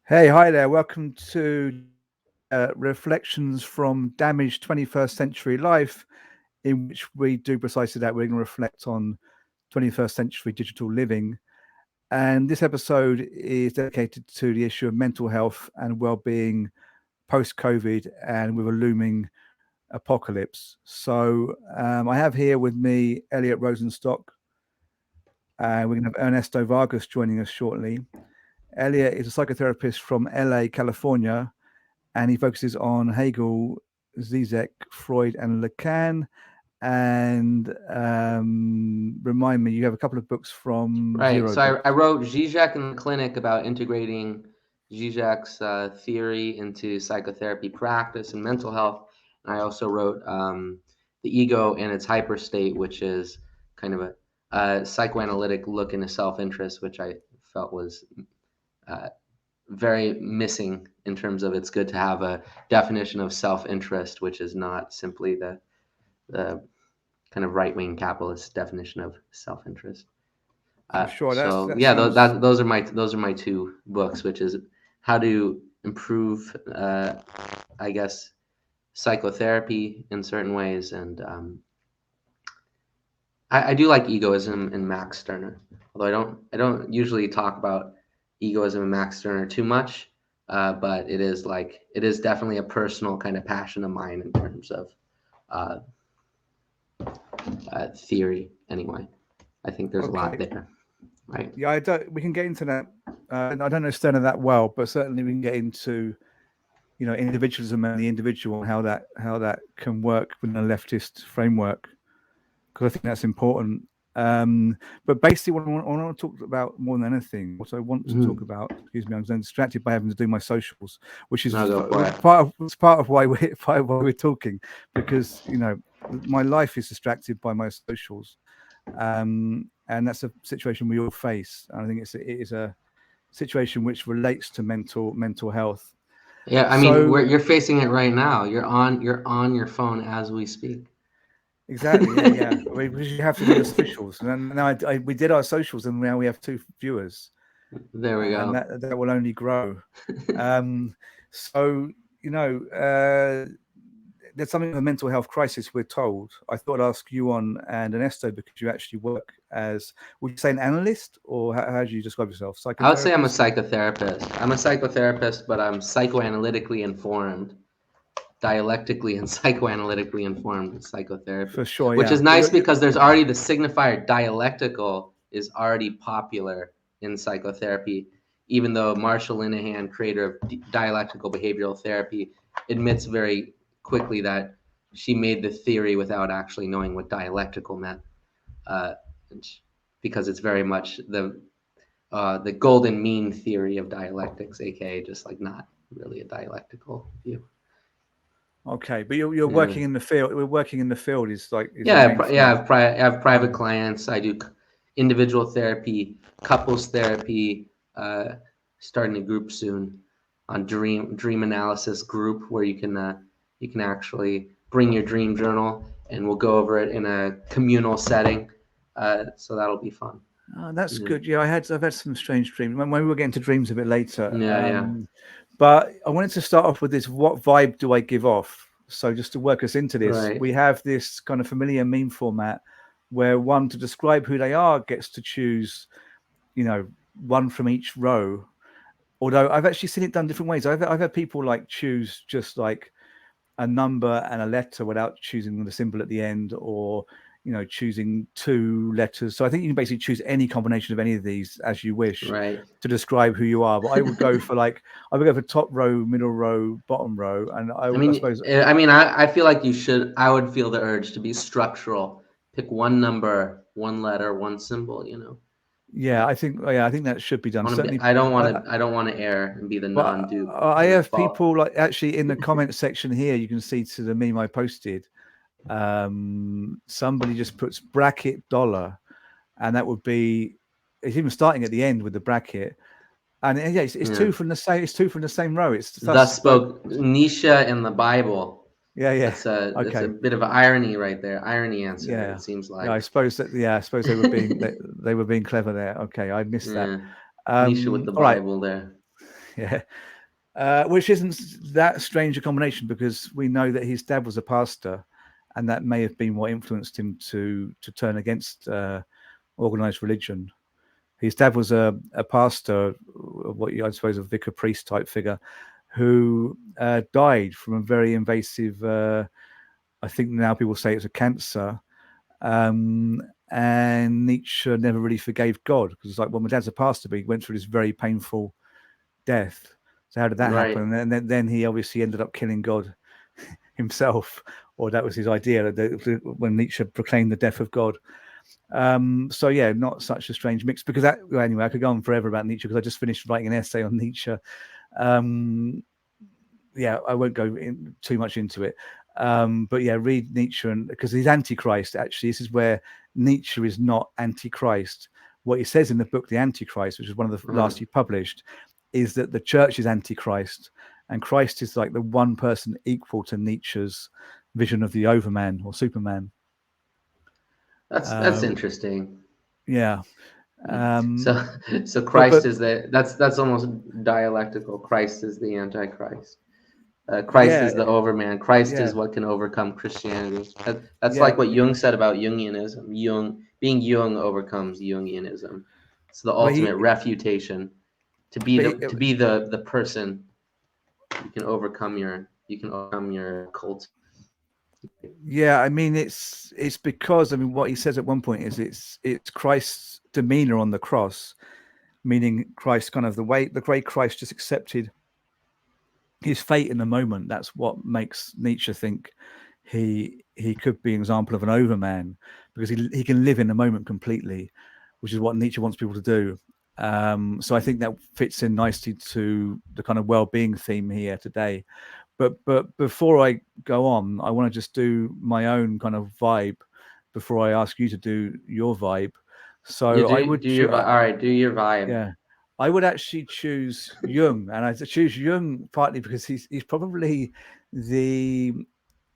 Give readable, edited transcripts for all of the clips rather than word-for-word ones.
Hey, hi there. Welcome to Reflections from Damaged 21st Century Life, in which we do precisely that. We're going to reflect on 21st century digital living. And this episode is dedicated to the issue of mental health and well-being post-COVID and with a looming apocalypse. So I have here with me Eliot Rosenstock, and we're going to have Ernesto Vargas joining us shortly. Eliot is a psychotherapist from LA, California, and he focuses on Hegel, Zizek, Freud, and Lacan. And remind me, you have a couple of books from Right. Zero So Books. I wrote Zizek in the Clinic about integrating Zizek's theory into psychotherapy practice and mental health. And I also wrote The Ego and Its Hyperstate, which is kind of a psychoanalytic look into self-interest, which I felt was uh, very missing in terms of it's good to have a definition of self-interest, which is not simply the kind of right-wing capitalist definition of self-interest. Sure, So that yeah, sounds those are my two books, which is how to improve, I guess, psychotherapy in certain ways, and I do like egoism in Max Stirner, although I don't usually talk about egoism in Max Stirner too much, but it is definitely a personal kind of passion of mine in terms of uh, theory. Anyway, I think there's a lot okay. there, right? Yeah, I don't. We can get into that. I don't know Stirner that well, but certainly we can get into individualism and the individual and how that can work within a leftist framework, because I think that's important. But basically, what I want to talk about more than anything, what I want to talk Mm-hmm. about, excuse me, I'm getting distracted by having to do my socials, which is I'll go for it. part of why we're talking, because my life is distracted by my socials, and that's a situation we all face. And I think it is a situation which relates to mental health. Yeah, I mean, So you're facing it right now. You're on your phone as we speak. exactly, yeah. Because you have to do the socials, and then now we did our socials, and now we have two viewers, There we and go. that will only grow. Um, so you know, there's something of a mental health crisis. We're told. I thought I'd ask you on and Ernesto, because you actually work as, would you say, an analyst, or how do you describe yourself? I would say I'm a Psychotherapist? psychotherapist. I'm a psychotherapist, but I'm psychoanalytically informed, dialectically and psychoanalytically informed psychotherapy, For sure, which yeah. is But nice because there's already the signifier dialectical is already popular in psychotherapy, even though Marshall Linehan, creator of dialectical behavioral therapy, admits very quickly that she made the theory without actually knowing what dialectical meant, uh, because it's very much the golden mean theory of dialectics, aka just like not really a dialectical view. okay, but you're Yeah. working in the field. We're working in the field is your Yeah, main yeah. thing. I have private Yeah. clients. I do individual therapy, couples therapy. Uh, Starting a group soon on dream analysis group where you can actually bring your dream journal and we'll go over it in a communal setting. So that'll be fun. That's Yeah, good. Yeah, I've had some strange dreams. When we'll get into dreams a bit later. yeah, yeah. But I wanted to start off with this: what vibe do I give off? So just to work us into this, Right. we have this kind of familiar meme format where one, to describe who they are, gets to choose, you know, one from each row. Although I've actually seen it done different ways. I've had people like choose just like a number and a letter without choosing the symbol at the end, or choosing two letters. So I think you can basically choose any combination of any of these as you wish Right. to describe who you are. But I would go for top row, middle row, bottom row, and I suppose I feel like you should. I would feel the urge to be structural. Pick one number, one letter, one symbol. You know, I think that should be done, I want to be. certainly. I don't want uh, to. I don't want to err and be the but non-dupe I and have fall. people like actually in the comment section here. You can see to the meme I posted. Somebody just puts bracket dollar, and that would be, it's even starting at the end with the bracket, and yeah, it's Yeah. two from the same. It's two from the same row. It's Thus thus both. spoke Nisha in the Bible. Yeah. That's a Okay. bit of an irony right there. Irony answer. Yeah. It seems Yeah. like. I suppose that. Yeah. I suppose they were being they were being clever there. Okay, I missed that. Yeah. Nisha with the All right. Bible there. Yeah. Which isn't that strange a combination, because we know that his dad was a pastor, and that may have been what influenced him to turn against organized religion. His dad was a pastor, what I suppose a vicar priest type figure, who died from a very invasive, I think now people say it's a cancer. Um, and Nietzsche never really forgave God, because it's like, well, my dad's a pastor, but he went through this very painful death. So how did that Right. happen? And then he obviously ended up killing God himself, or that was his idea when Nietzsche proclaimed the death of God. So yeah, not such a strange mix, because that, well, anyway, I could go on forever about Nietzsche, because I just finished writing an essay on Nietzsche. Yeah, I won't go too much into it. But yeah, read Nietzsche, and because he's Antichrist. Actually, this is where Nietzsche is not Antichrist. What he says in the book, The Antichrist, which is one of the last he published, is that the church is Antichrist, and Christ is like the one person equal to Nietzsche's vision of the Overman or Superman. That's interesting. Yeah. So so But Christ is that's almost dialectical. Christ is the Antichrist. Christ yeah, is the overman. Christ yeah, is what can overcome Christianity. That's yeah. like what Jung said about Jungianism. Being Jung overcomes Jungianism. It's the Well, ultimate refutation. To be but the person, you can overcome your cult. yeah, I mean, it's because, I mean, what he says at one point is it's Christ's demeanor on the cross, meaning Christ, kind of the way Christ just accepted his fate in the moment. That's what makes Nietzsche think he could be an example of an overman, because he can live in the moment completely, which is what Nietzsche wants people to do. So I think that fits in nicely to the kind of well-being theme here today. But before I go on, I want to just do my own kind of vibe before I ask you to do your vibe. You So I do would, do your all right. Do your vibe. yeah, I would actually choose Jung, and I choose Jung partly because he's probably the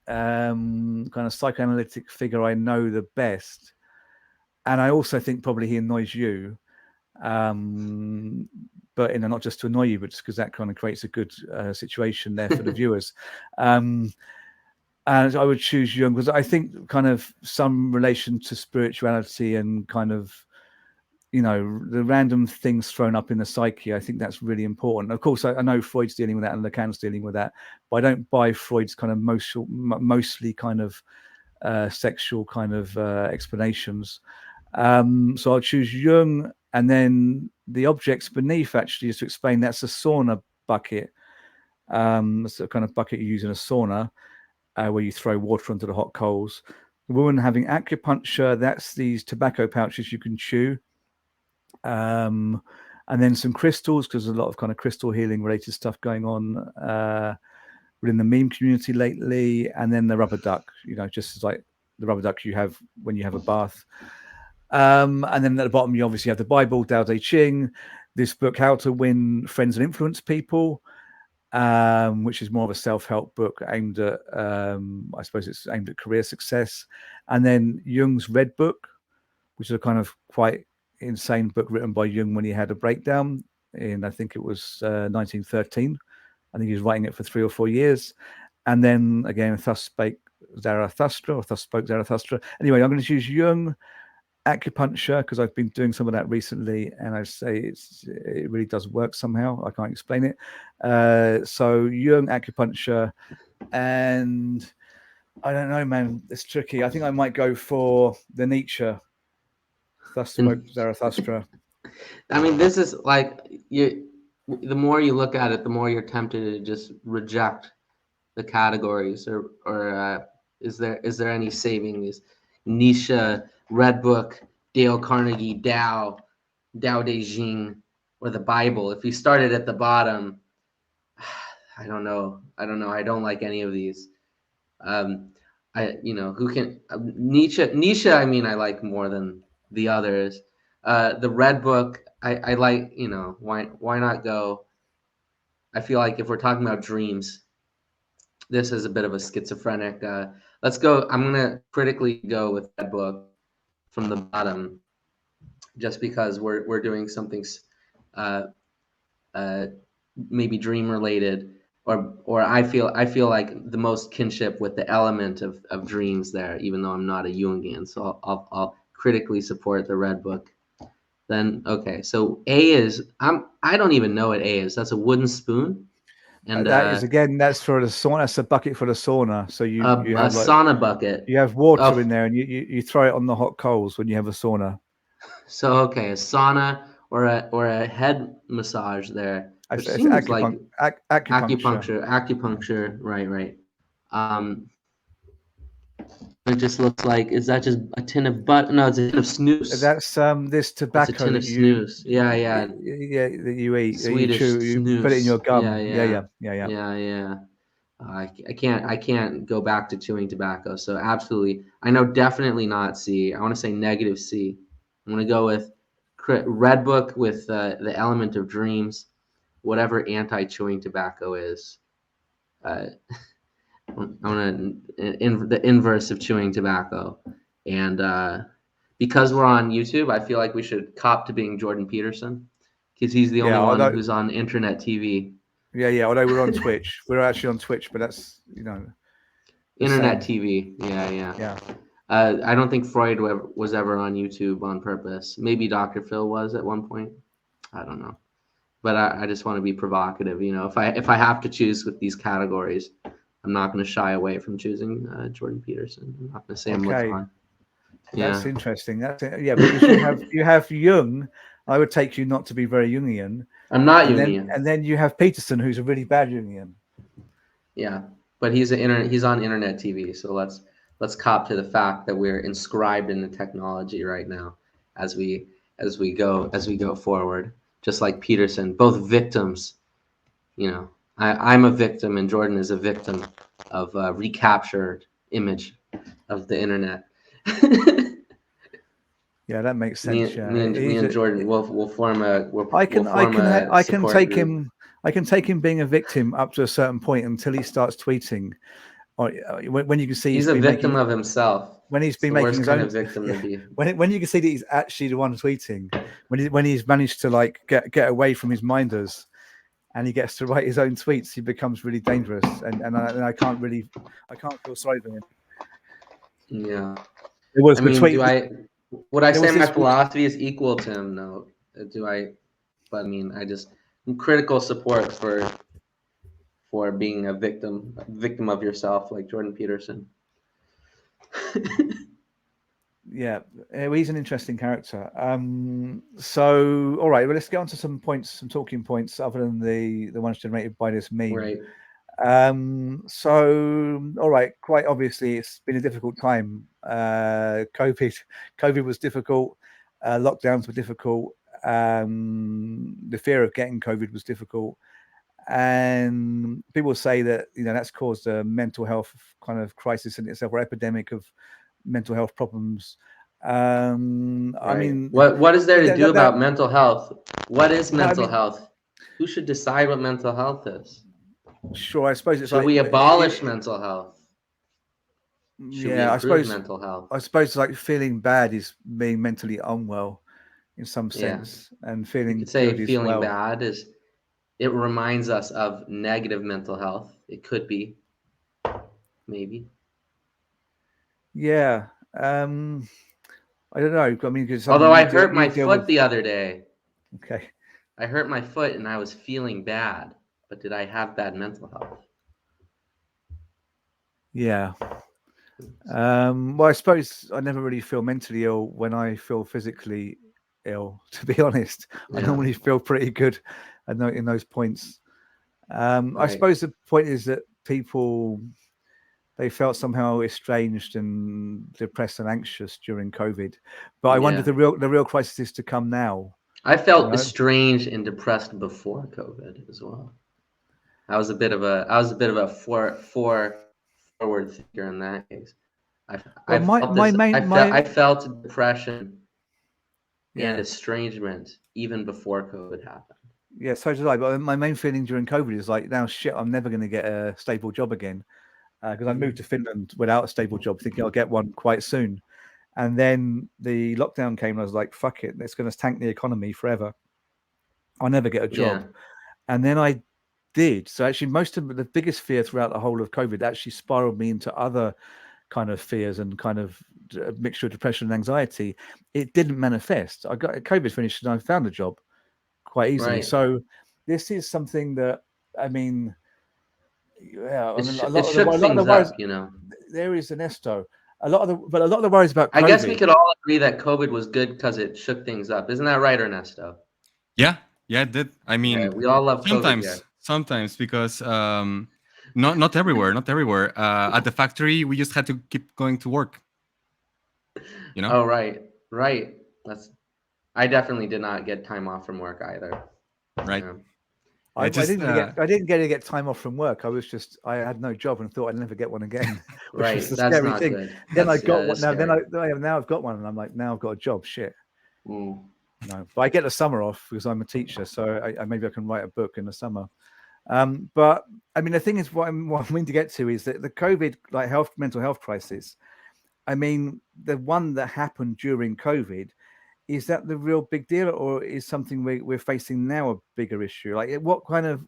kind of psychoanalytic figure I know the best, and I also think probably he annoys you, um, but not just to annoy you, but just because that kind of creates a good situation there for the viewers. Um, and I would choose Jung because I think kind of some relation to spirituality and kind of, the random things thrown up in the psyche. I think that's really important. Of course, I know Freud's dealing with that and Lacan's dealing with that, but I don't buy Freud's kind of mostly kind of sexual kind of explanations. So I'll choose Jung, and then the objects beneath actually is to explain that's a sauna bucket. It's a kind of bucket you use in a sauna where you throw water onto the hot coals. The woman having acupuncture, that's these tobacco pouches you can chew. And then some crystals, because there's a lot of kind of crystal healing related stuff going on within the meme community lately. And then the rubber duck, just like the rubber duck you have when you have a bath. And then at the bottom, you obviously have the Bible, Tao Te Ching, this book, How to Win Friends and Influence People, which is more of a self-help book aimed at, I suppose it's aimed at career success. And then Jung's Red Book, which is a kind of quite insane book written by Jung when he had a breakdown in, I think it was 1913. I think he was writing it for 3 or 4 years. And then again, Thus Spoke Zarathustra. Anyway, I'm going to choose Jung, acupuncture, because I've been doing some of that recently, and I say it really does work somehow. I can't explain it. So Jung, acupuncture, and I don't know, man. It's tricky. I think I might go for the Nietzsche. Thus spoke Zarathustra. I mean, this is like you. The more you look at it, the more you're tempted to just reject the categories, or is there any saving these? Nietzsche, Red Book, Dale Carnegie, Tao Te Ching, or the Bible. If you started at the bottom, I don't know. I don't like any of these. Who can Nietzsche? I mean, I like more than the others. The Red Book, I like. Why not go? I feel like if we're talking about dreams, this is a bit of a schizophrenic. Let's go. I'm gonna critically go with Red Book from the bottom, just because we're doing something maybe dream related, or I feel like the most kinship with the element of dreams there, even though I'm not a Jungian. So I'll critically support the Red Book. Then okay, so A is I don't even know what A is. That's a wooden spoon and That is, again, that's for the sauna. That's a bucket for the sauna. So a, you a have like sauna bucket. you have water in Oh, there, and you throw it on the hot coals when you have a sauna. so okay, a sauna or a head massage there, which It's seems like acupuncture. acupuncture, right, right. Um, it just looks like, is that just a tin of no, it's a tin of snooze. That's this It's a tobacco tin that of snooze. Yeah, yeah. yeah, that you eat, that you Swedish chew, you put it in your snooze. Yeah, gum. Yeah, yeah. yeah, yeah, yeah. Yeah, yeah. I can't go back to chewing tobacco. So absolutely, I know definitely not C. I want to say negative C. I'm gonna go with Red Book with the element of dreams, whatever anti-chewing tobacco is. Uh, I'm gonna the inverse of chewing tobacco, and because we're on YouTube, I feel like we should cop to being Jordan Peterson, because he's the only Yeah, one although who's on internet TV. although we're on Twitch, we're actually on Twitch, but that's the Internet same. TV, yeah, yeah. Yeah. I don't think Freud was ever on YouTube on purpose. Maybe Dr. Phil was at one point. I don't know, but I just want to be provocative. If I have to choose with these categories, I'm not going to shy away from choosing Jordan Peterson. I'm not going to say I'm Okay, Lacan. that's Yeah. interesting. That's it. Yeah, because you have Jung. I would take you not to be very Jungian, I'm not and then Jungian. you have Peterson, who's a really bad Jungian. Yeah, but he's on internet TV. So let's cop to the fact that we're inscribed in the technology right now as we go forward. Just like Peterson, both victims. I'm a victim and Jordan is a victim of a recaptured image of the internet. Yeah, that makes me, sense. Yeah, me and me he's and a. Jordan we'll form a we'll, I we'll can I form can a I can support take group. him. I can take him being a victim up to a certain point until he starts tweeting, or when you can see He's he's a been victim making of himself. when he's It's been the making worst his kind own. of victim to Yeah, be. when you can see that he's actually the one tweeting, when he's managed to like get away from his minders, and he gets to write his own tweets, he becomes really dangerous, and I can't feel sorry for him. Yeah. There was I the mean, tweet. would I There say was my this. philosophy is equal to him? No. Do I? But I mean, I'm critical support for being a victim of yourself, like Jordan Peterson. Yeah, he's an interesting character. So, all right, well, let's get on to some points, some talking points, other than the ones generated by this meme. Right. So, all right, quite obviously, it's been a difficult time. COVID was difficult. Lockdowns were difficult. The fear of getting COVID was difficult, and people say that that's caused a mental health kind of crisis in itself, or epidemic of mental health problems. I Right. mean, What is there to do that about mental health? What is I mental mean, health? Who should decide what mental health is? sure. I suppose it's Should like, we abolish mental health? Should we yeah. improve mental health? I suppose like feeling bad is being mentally unwell in some Yeah. sense, and You feeling could say good is feeling well. bad is it reminds us of negative mental health. It could be, maybe. Yeah. I don't know. I mean, because something Although I you deal hurt my foot with. the other day. Okay. I hurt my foot and I was feeling bad. But did I have bad mental health? Yeah. Well, I suppose I never really feel mentally ill when I feel physically ill. To be honest, I Yeah, normally feel pretty good. I know in those points. I right. suppose the point is that people, they felt somehow estranged and depressed and anxious during COVID. But I wonder Yeah. if the real crisis is to come now. I You felt know? estranged and depressed before COVID as well. I was a bit of a forward thinker in that case. I, Well, I felt this. I felt depression and yeah. estrangement even before COVID happened. Yeah, so did I. But my main feeling during COVID is like, now shit, I'm never going to get a stable job again, because I moved to Mm-hmm. Finland without a stable job, thinking I'll get one quite soon. And then the lockdown came, and I was like, fuck it, it's going to tank the economy forever. I'll never get a Yeah. job. And then I did. So actually, most of the biggest fear throughout the whole of COVID actually spiraled me into other kind of fears and kind of a mixture of depression and anxiety. It didn't manifest. I got COVID finished and I found a job quite easily. Right. So this is something that, I mean, yeah, I It, mean, sh- a it lot of the shook things worries, up, you know. there is Ernesto. A lot of the worries about I guess we COVID. could all agree that COVID was good because it shook things up. Isn't that right, Ernesto? Yeah, it did. I mean, We all love COVID here. sometimes because not everywhere, not everywhere. At the factory, we just had to keep going to work. You know. Oh, right. I definitely did not get time off from work either. Right. Yeah. I didn't get time off from work. I had no job and thought I'd never get one again. Which Right. was the That's scary not thing. good. Then I got that's one. scary. Now I've got one, and I'm like, now I've got a job. Shit. Mm. No, but I get the summer off because I'm a teacher, so I maybe I can write a book in the summer. But I mean, the thing is, what I'm meaning to get to is that the COVID, like mental health crisis. I mean, the one that happened during COVID, is that the real big deal, or is something we're facing now a bigger issue? Like, what kind of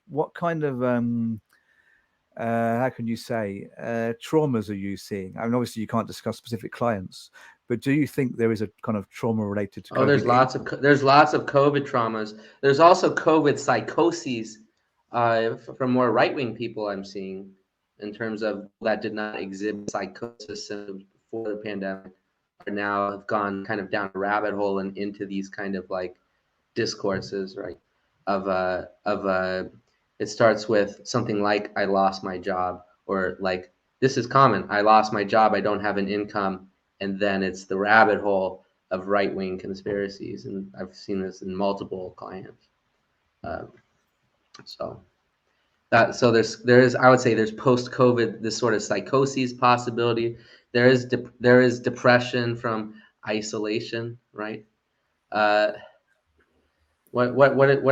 how can you say traumas are you seeing? I mean, obviously you can't discuss specific clients, but do you think there is a kind of trauma related to COVID? There's lots of COVID traumas. There's also COVID psychoses from more right-wing people I'm seeing, in terms of that did not exhibit psychosis symptoms before the pandemic, are now have gone kind of down a rabbit hole and into these kind of like discourses, right? It starts with something like, I lost my job, or like, this is common, I lost my job, I don't have an income, and then it's the rabbit hole of right-wing conspiracies, and I've seen this in multiple clients. So there is I would say there's post-COVID this sort of psychoses possibility. There is depression from isolation, right? What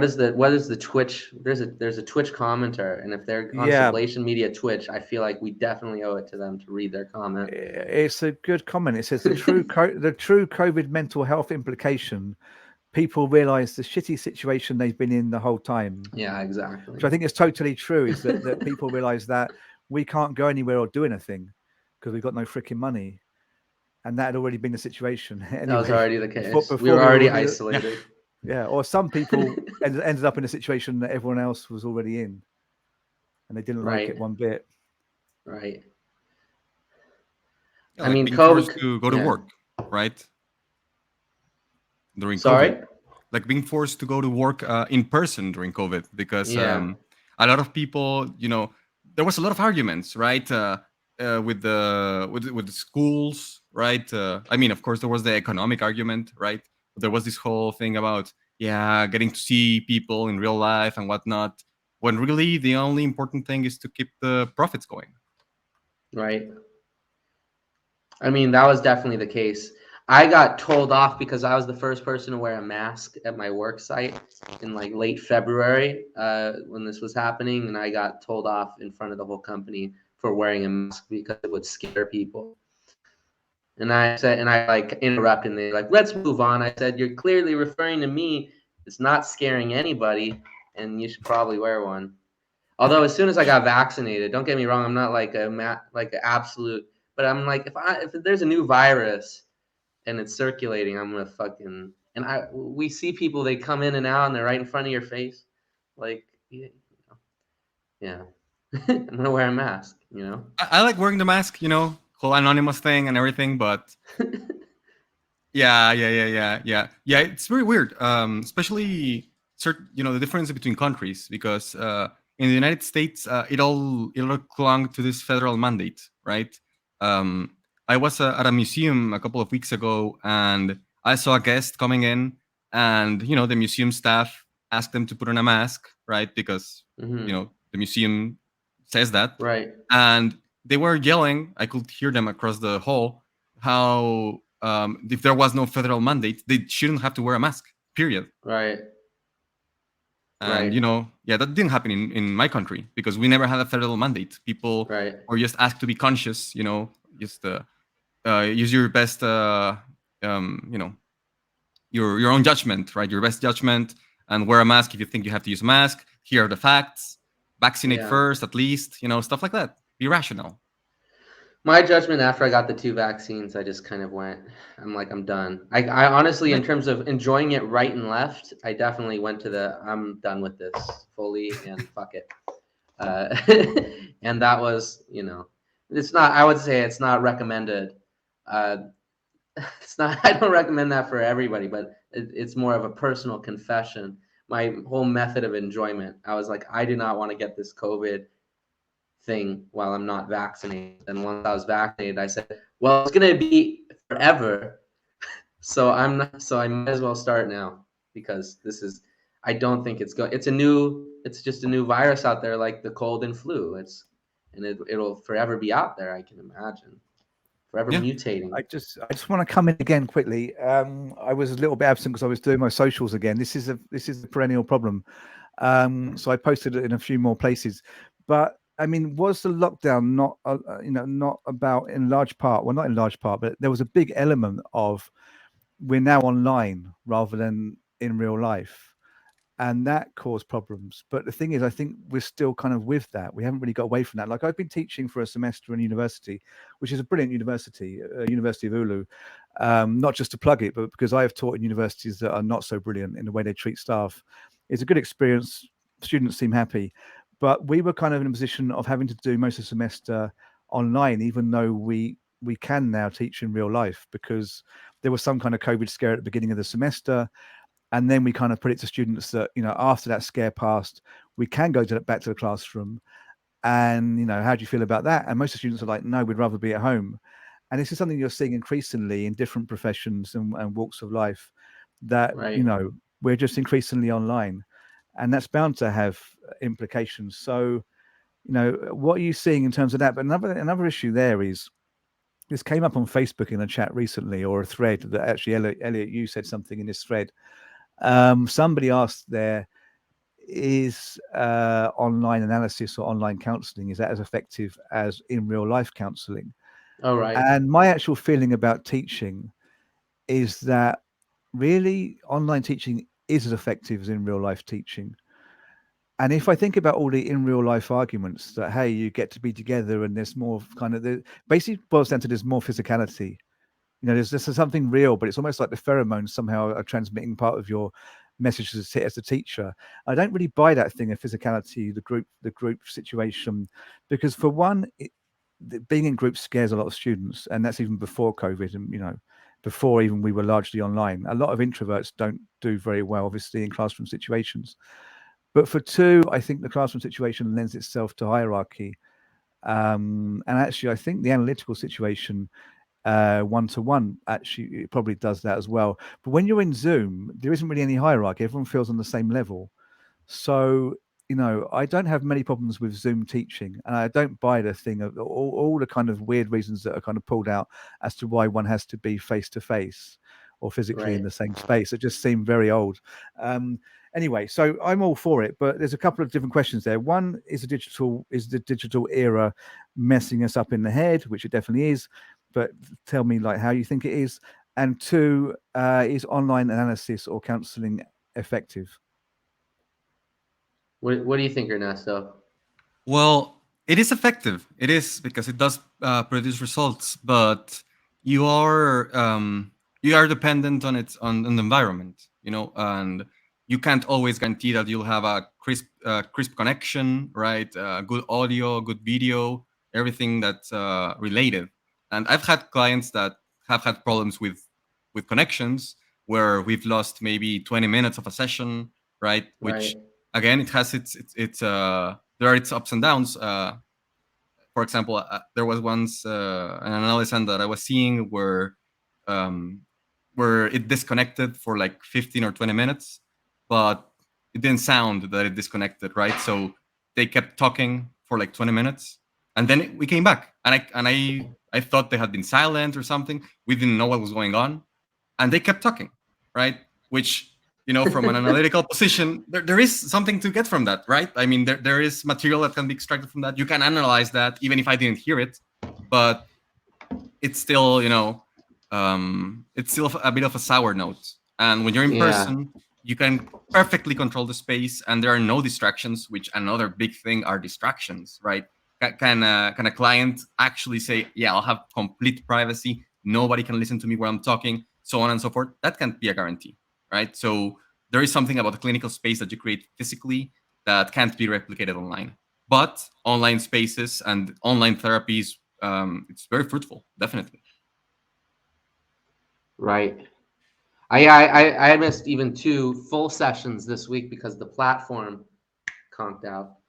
is the Twitch? There's a Twitch commenter, and if they're on Sublation Media Twitch, I feel like we definitely owe it to them to read their comment. It's a good comment. It says the true COVID mental health implication. People realize the shitty situation they've been in the whole time. Yeah, exactly. Which I think is totally true. Is that people realize that we can't go anywhere or do anything because we've got no freaking money, and that had already been the situation. Anyway, that was already the case. Before we were already isolated. Yeah, or some people ended up in a situation that everyone else was already in, and they didn't like it one bit. Right. Yeah, I mean, being forced to go to work, right? During COVID, like being forced to go to work in person during COVID, because a lot of people, there was a lot of arguments, right? With the schools, right? I mean, of course, there was the economic argument, right? But there was this whole thing about getting to see people in real life and whatnot, when really the only important thing is to keep the profits going. Right. I mean, that was definitely the case. I got told off because I was the first person to wear a mask at my work site in like late February when this was happening, and I got told off in front of the whole company for wearing a mask because it would scare people. And I said, and I like interrupted, and they're like, "Let's move on." I said, "You're clearly referring to me. It's not scaring anybody, and you should probably wear one." Although as soon as I got vaccinated, don't get me wrong, I'm not like an absolute, but I'm like, if there's a new virus and it's circulating, I'm gonna fucking, and we see people, they come in and out and they're right in front of your face, like, yeah. I'm gonna wear a mask, I like wearing the mask, whole anonymous thing and everything, but yeah, it's very weird, especially the difference between countries, because in the United States it all clung to this federal mandate, right? I was at a museum a couple of weeks ago, and I saw a guest coming in, and the museum staff asked them to put on a mask, right? Because the museum says that, right? And they were yelling, I could hear them across the hall, how if there was no federal mandate, they shouldn't have to wear a mask, period. Right. And that didn't happen in my country, because we never had a federal mandate. People were just asked to be conscious, just use your best your own judgment, right? Your best judgment, and wear a mask if you think you have to use a mask. Here are the facts. vaccinate Yeah. first, at least, stuff like that. Be rational. My judgment after I got the 2 vaccines, I just kind of went, I'm done. I honestly, in terms of enjoying it right and left, I definitely went to I'm done with this fully and fuck it. And that was, it's not, I would say it's not recommended. It's not, I don't recommend that for everybody, but it's more of a personal confession. My whole method of enjoyment, I was like, I do not want to get this COVID thing while I'm not vaccinated. And once I was vaccinated, I said, well, it's going to be forever. So I might as well start now, because I don't think it's just a new virus out there, like the cold and flu. It'll forever be out there, I can imagine. Forever mutating. I just want to come in again quickly. I was a little bit absent because I was doing my socials again. This is a perennial problem. So I posted it in a few more places. But I mean, was the lockdown not about, in large part, well, not in large part, but there was a big element of we're now online rather than in real life. And that caused problems. But the thing is, I think we're still kind of with that. We haven't really got away from that. Like, I've been teaching for a semester in university, which is a brilliant university, University of Oulu, not just to plug it, but because I have taught in universities that are not so brilliant in the way they treat staff. It's a good experience. Students seem happy. But we were kind of in a position of having to do most of the semester online, even though we can now teach in real life, because there was some kind of COVID scare at the beginning of the semester. And then we kind of put it to students that, after that scare passed, we can go back to the classroom. And, how do you feel about that? And most of the students are like, no, we'd rather be at home. And this is something you're seeing increasingly in different professions and walks of life, that, Right. We're just increasingly online. And that's bound to have implications. So, what are you seeing in terms of that? But another issue there is, this came up on Facebook in a chat recently, or a thread that actually, Eliot, you said something in this thread. Somebody asked there, is online analysis or online counseling, is that as effective as in real life counseling? Oh, right. And my actual feeling about teaching is that really online teaching is as effective as in real life teaching. And if I think about all the in real life arguments that, hey, you get to be together and there's more kind of, basically boils down to there's more physicality. There's something real, but it's almost like the pheromones somehow are transmitting part of your message as a teacher. I don't really buy that thing of physicality, the group situation, because for one, being in groups scares a lot of students, and that's even before COVID, and before even we were largely online. A lot of introverts don't do very well, obviously, in classroom situations. But for two, I think the classroom situation lends itself to hierarchy, and actually, I think the analytical situation, one-to-one, actually it probably does that as well. But when you're in Zoom, there isn't really any hierarchy. Everyone feels on the same level. So I don't have many problems with Zoom teaching, and I don't buy the thing of all the kind of weird reasons that are kind of pulled out as to why one has to be face to face or physically in Right. the same space. It just seemed very old. Anyway, so I'm all for it, but there's a couple of different questions there. One is the digital era messing us up in the head, which it definitely is. But tell me, like, how you think it is. And two, is online analysis or counseling effective? What do you think, Ernesto? Well, it is effective. It is, because it does produce results, but you are dependent on the environment, and you can't always guarantee that you'll have a crisp connection, right? Good audio, good video, everything that's related. And I've had clients that have had problems with connections, where we've lost maybe 20 minutes of a session, right? Which, Right. again, it has its there are its ups and downs. For example, there was once an analysis that I was seeing where it disconnected for like 15 or 20 minutes, but it didn't sound that it disconnected, right? So they kept talking for like 20 minutes, and then we came back, and I thought they had been silent or something. We didn't know what was going on, and they kept talking, right? Which, from an analytical position, there is something to get from that, right? I mean, there is material that can be extracted from that. You can analyze that, even if I didn't hear it, but it's still, it's still a bit of a sour note. And when you're in Yeah. person, you can perfectly control the space, and there are no distractions. Which another big thing are distractions, right? Can a client actually say, yeah, I'll have complete privacy, nobody can listen to me while I'm talking, so on and so forth? That can't be a guarantee, right? So there is something about the clinical space that you create physically that can't be replicated online. But online spaces and online therapies, it's very fruitful, definitely. Right. I missed even 2 full sessions this week because the platform conked out.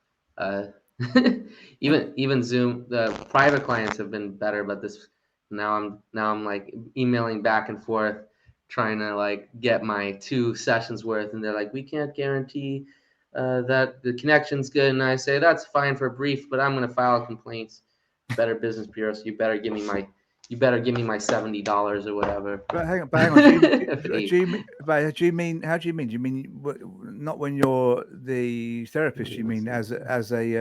Even Zoom, the private clients have been better, but this now I'm like emailing back and forth, trying to like get my 2 sessions worth, and they're like, we can't guarantee that the connection's good, and I say that's fine for a brief, but I'm gonna file complaints, Better Business Bureau, so you better give me my $70 or whatever. But hang on. Do you mean? How do you mean? Do you mean not when you're the therapist? You mean as a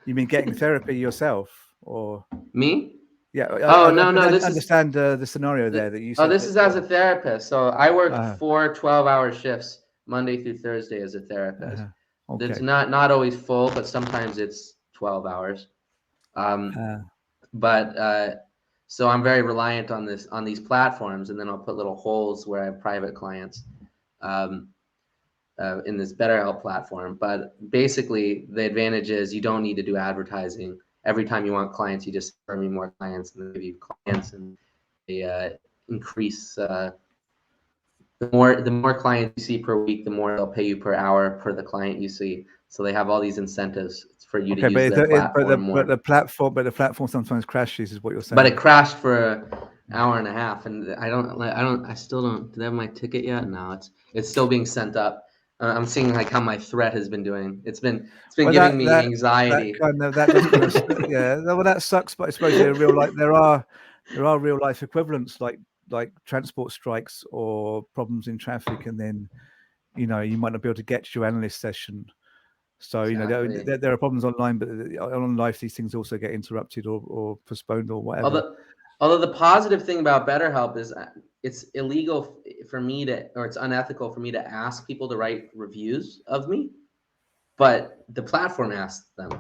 you mean getting therapy yourself, or Me? yeah? Oh, no, I this is understand the scenario there that you oh, said. this is as a therapist. So I work 4 12-hour shifts Monday through Thursday as a therapist. Okay. It's not always full, but sometimes it's 12 hours. So I'm very reliant on these platforms, and then I'll put little holes where I have private clients in this BetterHelp platform. But basically, the advantage is you don't need to do advertising. Every time you want clients, you just refer me more clients, and they give you clients, and they increase. The more clients you see per week, the more they'll pay you per hour per the client you see. So they have all these incentives for you to use their platform more. But the platform sometimes crashes, is what you're saying. But it crashed for an hour and a half, and I still don't. Do they have my ticket yet? No, it's still being sent up. I'm seeing like how my threat has been doing. It's been giving me anxiety. That does kind of yeah. Well, that sucks. But I suppose there are real life equivalents like transport strikes or problems in traffic, and then you might not be able to get to your analyst session. So Exactly. there are problems online, but on life these things also get interrupted or postponed or whatever. Although the positive thing about BetterHelp is it's illegal for me or it's unethical for me to ask people to write reviews of me, but the platform asks them.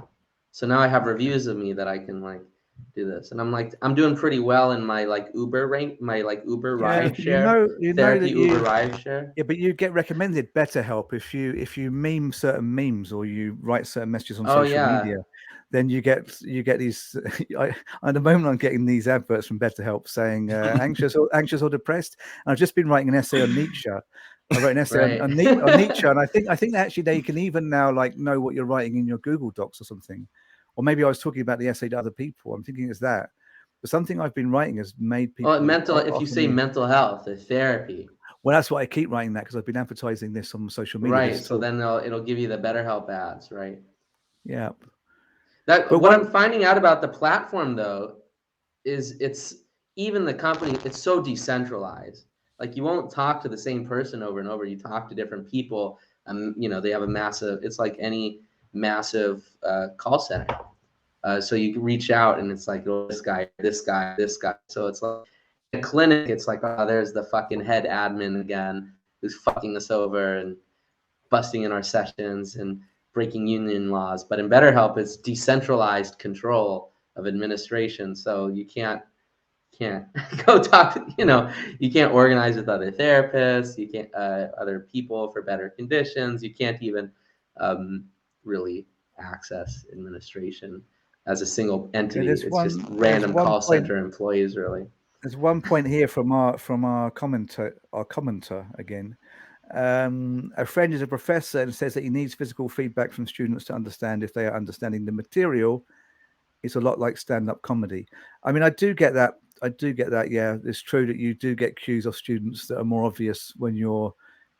So now I have reviews of me that I can like do this, and I'm doing pretty well in my like Uber ride share therapy Uber ride share. Yeah, but you get recommended BetterHelp if you meme certain memes or you write certain messages on social media. Then you get these. At the moment, I'm getting these adverts from BetterHelp saying anxious or depressed. And I've just been writing an essay on Nietzsche. I wrote an essay on Nietzsche, and I think actually they can even now like know what you're writing in your Google Docs or something. Or maybe I was talking about the essay to other people. I'm thinking it's that. But something I've been writing has made people. If you say mental health, therapy. Well, that's why I keep writing that, because I've been advertising this on social media. Right. So then it'll give you the BetterHelp ads, right? Yeah. What I'm finding out about the platform though is even the company, it's so decentralized. Like you won't talk to the same person over and over. You talk to different people, and they have it's like any massive call center. So you can reach out and it's like, oh, this guy. So it's like a clinic. It's like, oh, there's the fucking head admin again, who's fucking us over and busting in our sessions and breaking union laws. But in BetterHelp, it's decentralized control of administration. So you can't go talk, you can't organize with other therapists, you can't other people for better conditions. You can't even really access administration as a single entity. It's just random call center employees, really. There's one point here from our commenter again. A friend is a professor and says that he needs physical feedback from students to understand if they are understanding the material. It's a lot like stand-up comedy. I mean, I do get that. Yeah, it's true that you do get cues of students that are more obvious when you're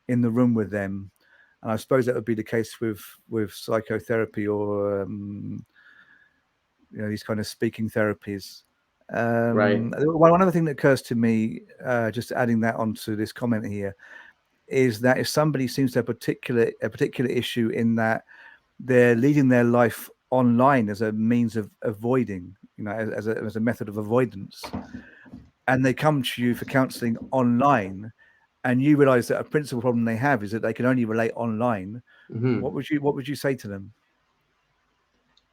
in the room with them. And I suppose that would be the case with psychotherapy or these kind of speaking therapies. Right. One other thing that occurs to me, just adding that onto this comment here, is that if somebody seems to have a particular issue in that they're leading their life online as a means of avoiding, as a method of avoidance, and they come to you for counseling online, and you realize that a principal problem they have is that they can only relate online, Mm-hmm. what would you say to them?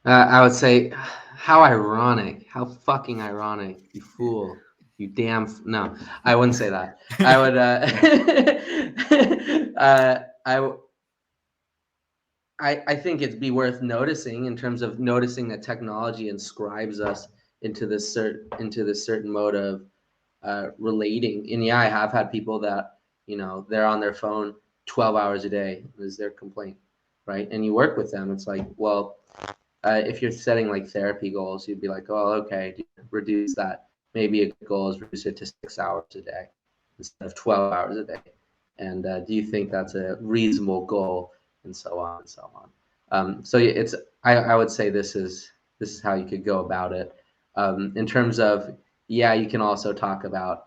I would say, how ironic, how fucking ironic, you fool, you damn. No, I wouldn't say that. I would. I think it'd be worth noticing in terms of noticing that technology inscribes us into this certain mode of relating. And yeah, I have had people that, you know, they're on their phone 12 hours a day is their complaint, right? And you work with them. It's like, well, if you're setting like therapy goals, you'd be like, oh, okay, reduce that. Maybe a good goal is reduce it to 6 hours a day instead of 12 hours a day. And do you think that's a reasonable goal? And so on and so on. So it's I would say this is how you could go about it. In terms of, yeah, you can also talk about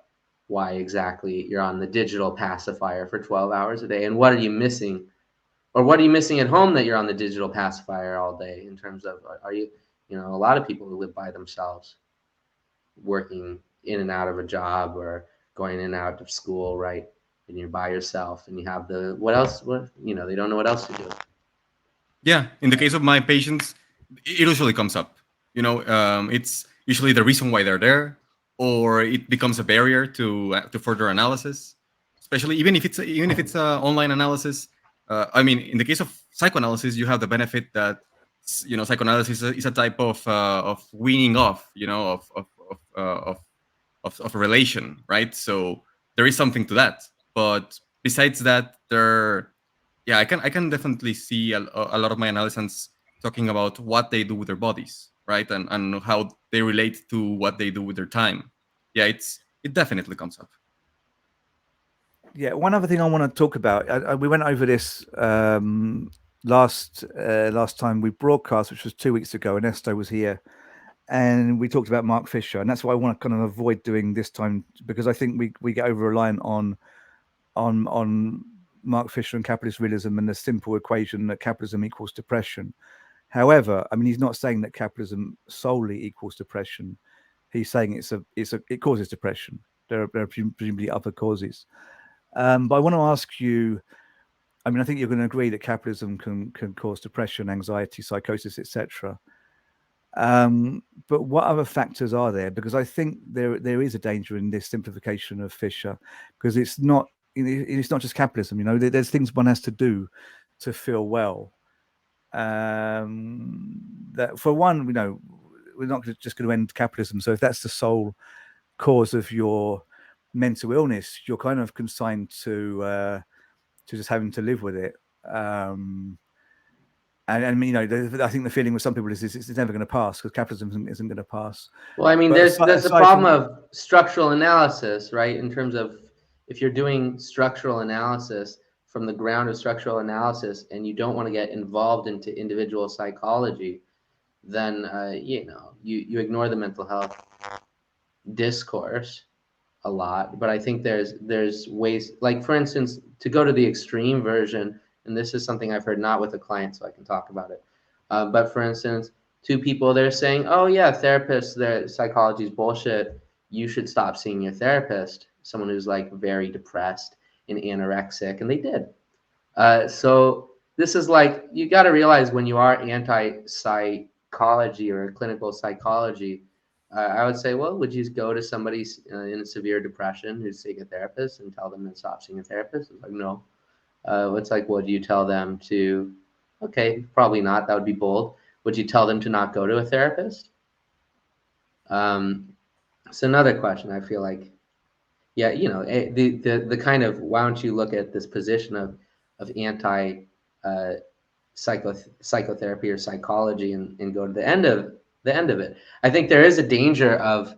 why exactly you're on the digital pacifier for 12 hours a day and what are you missing, or what are you missing at home that you're on the digital pacifier all day. In terms of, are you, you know, a lot of people who live by themselves, working in and out of a job or going in and out of school, right? And you're by yourself and you have the, what else, what, you know, they don't know what else to do. Yeah, in the case of my patients, it usually comes up. You know, it's usually the reason why they're there, or it becomes a barrier to further analysis. Especially even if it's a online analysis. I mean, in the case of psychoanalysis, you have the benefit that, you know, psychoanalysis is a type of weaning off, you know, of a relation, right? So there is something to that. But besides that, yeah, I can definitely see a lot of my analysts talking about what they do with their bodies, right, and how they relate to what they do with their time. Yeah, it definitely comes up. Yeah, one other thing I want to talk about. We went over this last time we broadcast, which was 2 weeks ago. Ernesto was here, and we talked about Mark Fisher, and that's what I want to kind of avoid doing this time, because I think we get over reliant on Mark Fisher and capitalist realism and the simple equation that capitalism equals depression. However, I mean, he's not saying that capitalism solely equals depression. He's saying it causes depression. There are presumably other causes. But I want to ask you, I mean, I think you're going to agree that capitalism can cause depression, anxiety, psychosis, etc. But what other factors are there? Because I think there is a danger in this simplification of Fisher, because it's not just capitalism. You know, there's things one has to do to feel well. That for one, you know, we're not just going to end capitalism. So if that's the sole cause of your mental illness, you're kind of consigned to just having to live with it. And you know, I think the feeling with some people is it's never going to pass, because capitalism isn't going to pass. Well, I mean, But there's a problem of structural analysis, right? In terms of, if you're doing structural analysis from the ground of structural analysis and you don't want to get involved into individual psychology, then you know, you ignore the mental health discourse a lot. But I think there's ways, like for instance, to go to the extreme version, and this is something I've heard not with a client, so I can talk about it. But for instance, two people, they're saying, oh yeah, therapists, their psychology is bullshit. You should stop seeing your therapist. Someone who's like very depressed and anorexic, and they did. So this is like, you got to realize, when you are anti-psychology or clinical psychology, I would say, well, would you go to somebody in a severe depression who's seeing a therapist and tell them to stop seeing a therapist? It's like, no. It's like, would you tell them to, okay, probably not. That would be bold. Would you tell them to not go to a therapist? It's another question. I feel like, yeah, you know, the kind of, why don't you look at this position of anti psychotherapy or psychology and go to the end of it. I think there is a danger of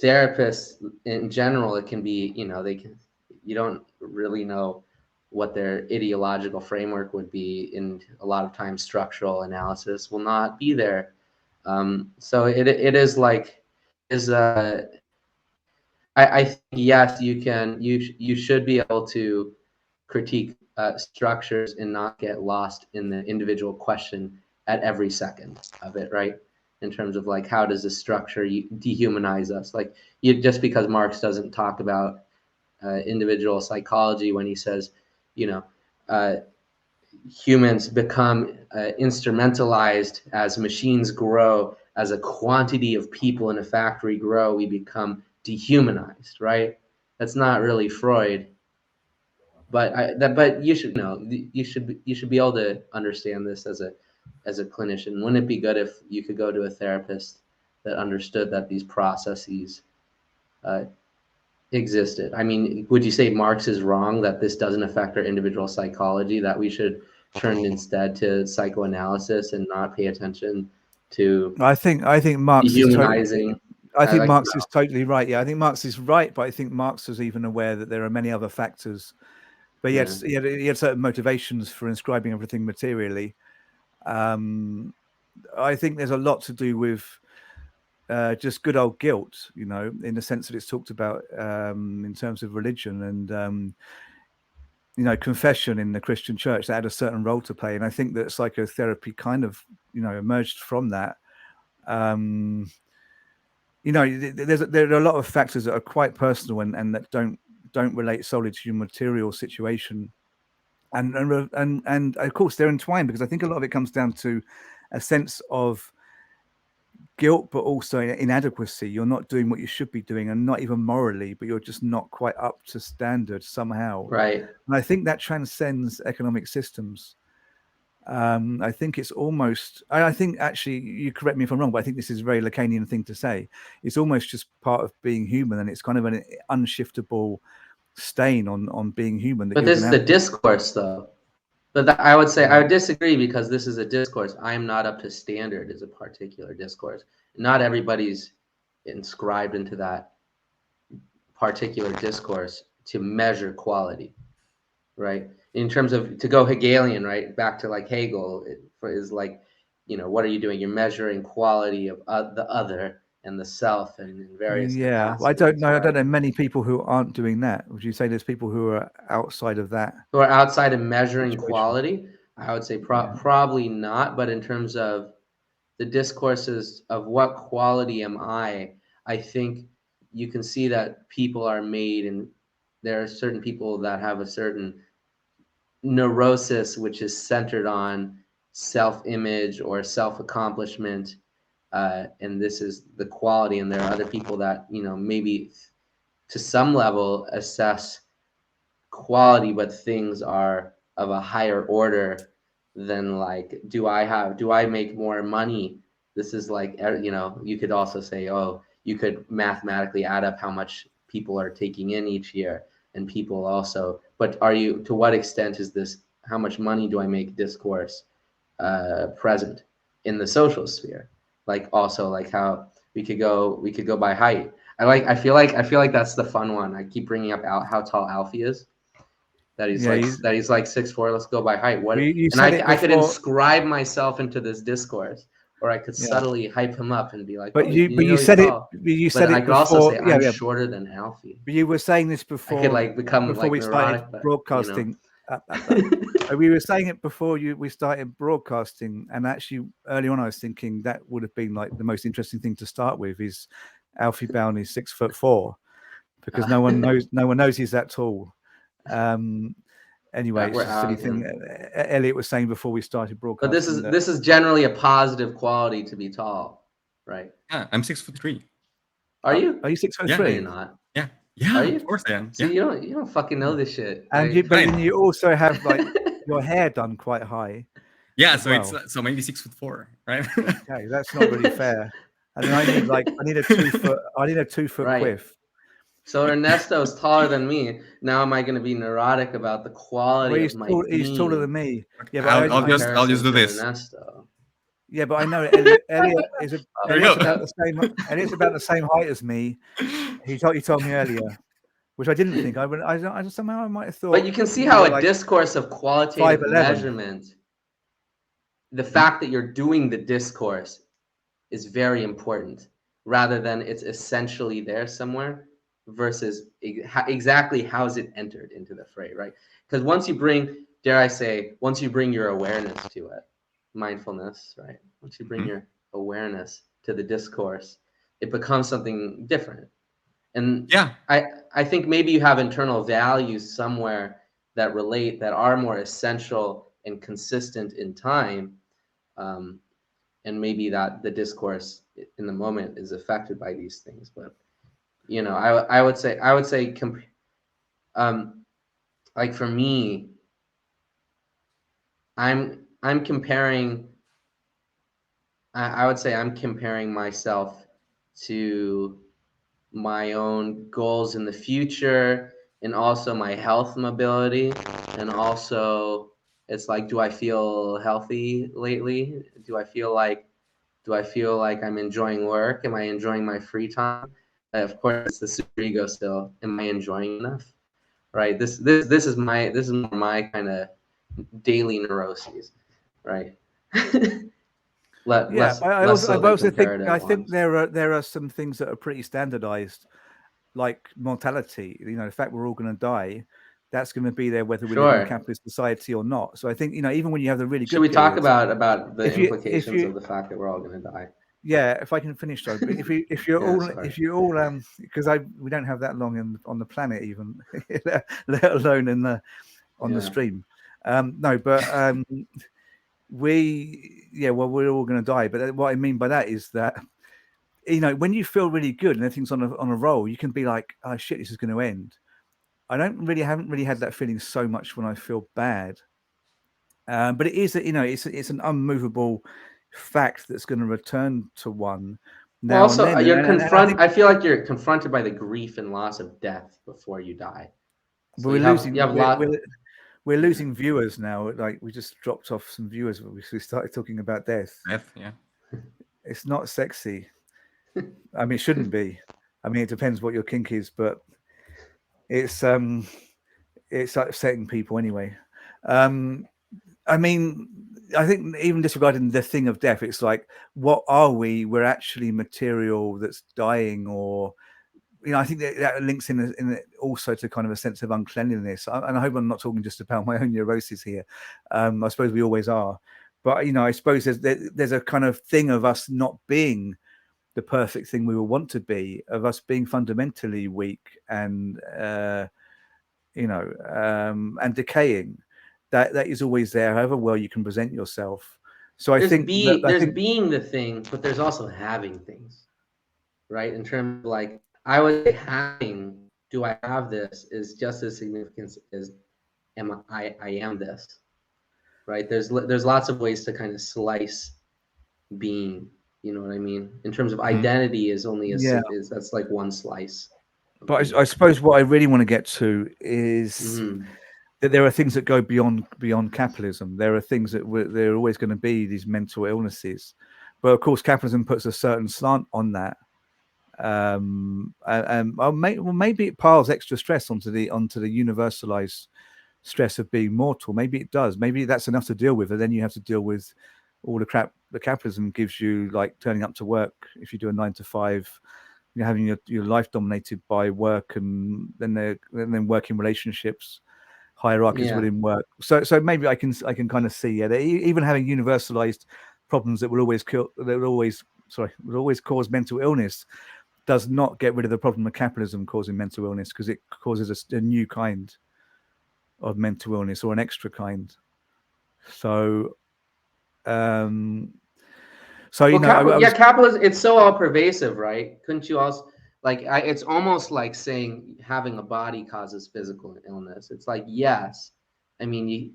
therapists in general. It can be, you know, you don't really know what their ideological framework would be, and a lot of times structural analysis will not be there. So it is like, I think, yes, you should be able to critique structures and not get lost in the individual question at every second of it, right? In terms of like, how does the structure dehumanize us? Like, just because Marx doesn't talk about individual psychology when he says, humans become instrumentalized as machines grow, as a quantity of people in a factory grow, we become dehumanized, right? That's not really Freud, but you should know, you should be able to understand this as a clinician. Wouldn't it be good if you could go to a therapist that understood that these processes existed? I mean, would you say Marx is wrong that this doesn't affect our individual psychology, that we should turn instead to psychoanalysis and not pay attention to I think Marx is dehumanizing? I think like Marx is totally right. Yeah, I think Marx is right, but I think Marx was even aware that there are many other factors. But yes, he had certain motivations for inscribing everything materially. I think there's a lot to do with just good old guilt, in the sense that it's talked about in terms of religion and confession in the Christian church that had a certain role to play. And I think that psychotherapy kind of emerged from that. There are a lot of factors that are quite personal and that don't relate solely to your material situation, and of course they're entwined, because I think a lot of it comes down to a sense of guilt, but also inadequacy. You're not doing what you should be doing, and not even morally, but you're just not quite up to standard somehow. Right. And I think that transcends economic systems. I think it's almost, I think actually, you correct me if I'm wrong, but I think this is a very Lacanian thing to say. It's almost just part of being human, and it's kind of an unshiftable stain on being human. But this is the discourse, though. But I would say I would disagree, because this is a discourse. I am not up to standard is a particular discourse. Not everybody's inscribed into that particular discourse to measure quality, right? In terms of, to go Hegelian, right, back to like Hegel, is like, what are you doing? You're measuring quality of the other and the self and in various capacities, I don't know. right? I don't know many people who aren't doing that. Would you say there's people who are outside of that? Who are outside of measuring quality? I would say probably not. But in terms of the discourses of what quality am I think you can see that people are made, and there are certain people that have a certain neurosis which is centered on self-image or self-accomplishment, and this is the quality. And there are other people that maybe to some level assess quality, but things are of a higher order than, like, do I make more money? This is like, you could also say, oh, you could mathematically add up how much people are taking in each year, and people also, but to what extent is this, how much money do I make discourse present in the social sphere? Like, also, like, how we could go by height. I feel like that's the fun one. I keep bringing up how tall Alfie is. That he's 6'4". Let's go by height. I could inscribe myself into this discourse, or I could subtly hype him up and be like, but you said it. You said it. I could also say I'm shorter than Alfie. But you were saying this before. I could like become before like we neurotic, started broadcasting. We were saying it before we started broadcasting, and actually early on I was thinking that would have been like the most interesting thing to start with, is Alfie Bowney 6'4", because no one knows he's that tall. Anyway, it's a silly thing. Eliot was saying before we started broadcasting. But this is generally a positive quality to be tall, right? Yeah, I'm 6'3". Are you? Are you 6'3"? No, you're not. Yeah. Yeah, are you? Of course I am. See, you don't fucking know this shit. And then you also have like your hair done quite high. Yeah, so it's maybe 6'4", right? Okay, that's not really fair. And then I need a 2 foot. I need a 2 foot quiff. So Ernesto's taller than me. Now am I going to be neurotic about the quality of my being? He's taller than me. Yeah, but I'll just do this. Ernesto. Yeah, but I know Eliot is about the same height as me. He told me earlier, which I didn't think. I somehow I might have thought. But you can see how a discourse of qualitative 5'11". measurement, the fact that you're doing the discourse is very important, rather than it's essentially there somewhere, versus exactly how is it entered into the fray, right? Because once you bring your awareness to it, mindfulness, right? Once you bring your awareness to the discourse, it becomes something different. And Yeah. I think maybe you have internal values somewhere that relate, that are more essential and consistent in time. And maybe that the discourse in the moment is affected by these things. But, you know, I would say, like for me, I'm comparing, I would say I'm comparing myself to my own goals in the future, and also my health mobility, and also it's like, do I feel healthy lately? Do I feel like I'm enjoying work? Am I enjoying my free time? Of course, it's the super ego still. Am I enjoying enough? Right. This is my kind of daily neuroses. Right. Yeah, Less I so than also think comparative ones. there are some things that are pretty standardized, like mortality. You know, the fact we're all going to die, that's going to be there whether we live in a Sure. capitalist society or not. So I think, you know, even when you have the really Should good we talk periods, about the if implications you of the fact that we're all going to die? yeah, if I can finish, sorry, but if you're Yeah, all sorry. because we don't have that long on the planet even, let alone on the stream. No, but we're all going to die. But what I mean by that is that, you know, when you feel really good and everything's on a roll, you can be like, oh shit, this is going to end. Haven't really had that feeling so much when I feel bad. But it is, you know, it's an unmovable fact that's going to return to one Well, now and also then. And I think I feel like you're confronted by the grief and loss of death before you die. So we're you have a lot. we're Yeah. losing viewers now. Like we just dropped off some viewers. We started talking about death. Death, yeah. It's not sexy. I mean, it shouldn't be. I mean, it depends what your kink is, but it's upsetting people anyway. I mean, I think even disregarding the thing of death, it's like, what are we? We're actually material that's dying, or, you know, I think that links in also to kind of a sense of uncleanliness. And I hope I'm not talking just about my own neuroses here. I suppose we always are, but, you know, I suppose there's a kind of thing of us not being the perfect thing we will want to be, of us being fundamentally weak and and decaying. That is always there, however well you can present yourself. So I think There's being the thing, but there's also having things, right? In terms of like, I would say having, do I have this, is just as significant as I am this, right? There's lots of ways to kind of slice being, you know what I mean? In terms of identity is only that's like one slice. But I suppose what I really want to get to is that there are things that go beyond capitalism. There are things that there are always going to be these mental illnesses, but of course capitalism puts a certain slant on that. Maybe it piles extra stress onto the universalized stress of being mortal. Maybe it does. Maybe that's enough to deal with, and then you have to deal with all the crap that capitalism gives you, like turning up to work if you do a 9 to 5. You're having your life dominated by work, and then working relationships, hierarchies within work. So maybe I can kind of see, that even having universalized problems that will always cause mental illness does not get rid of the problem of capitalism causing mental illness, because it causes a new kind of mental illness, or an extra kind. So capitalism, it's so all pervasive, right? Couldn't you also, like, it's almost like saying having a body causes physical illness. It's like, yes, I mean,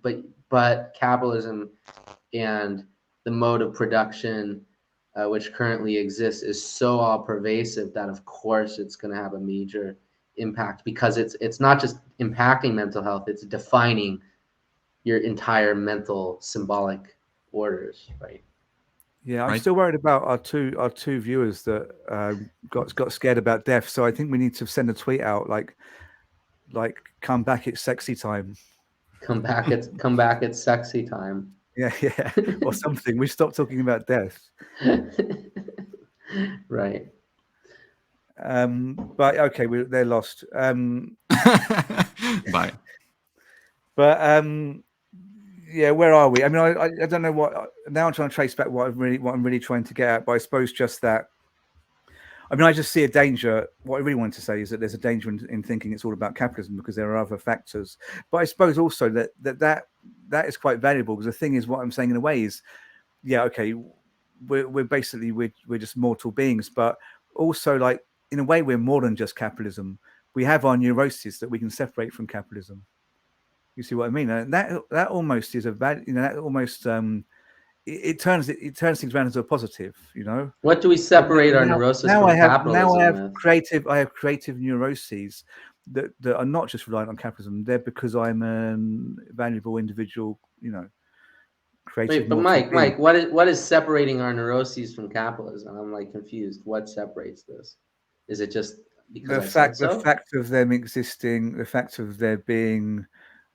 but capitalism and the mode of production which currently exists is so all pervasive that of course it's going to have a major impact, because it's not just impacting mental health, it's defining your entire mental symbolic orders, right? Yeah, I'm still worried about our two viewers that got scared about death. So I think we need to send a tweet out like come back, it's sexy time. Come back, it's sexy time. Yeah, or something. We stopped talking about death. Right. But okay, they're lost. Bye. But yeah, where are we? I mean, I don't know what. Now I'm trying to trace back what I'm really trying to get at. But I suppose just that I mean, I just see a danger. What I really want to say is that there's a danger in thinking it's all about capitalism, because there are other factors. But I suppose also that is quite valuable, because the thing is, what I'm saying in a way is, yeah, okay, we're basically we're just mortal beings, but also, like, in a way, we're more than just capitalism. We have our neuroses that we can separate from capitalism. You see what I mean? And that almost is a bad, that almost it turns things around into a positive. What do we separate our neurosis Now from I capitalism have with? creative neuroses that are not just reliant on capitalism. They're because I'm a valuable individual, creative. Wait, but Mike, what is separating our neuroses from capitalism? I'm like confused. What separates this? Is it just because I said so? The fact of them existing, the fact of there being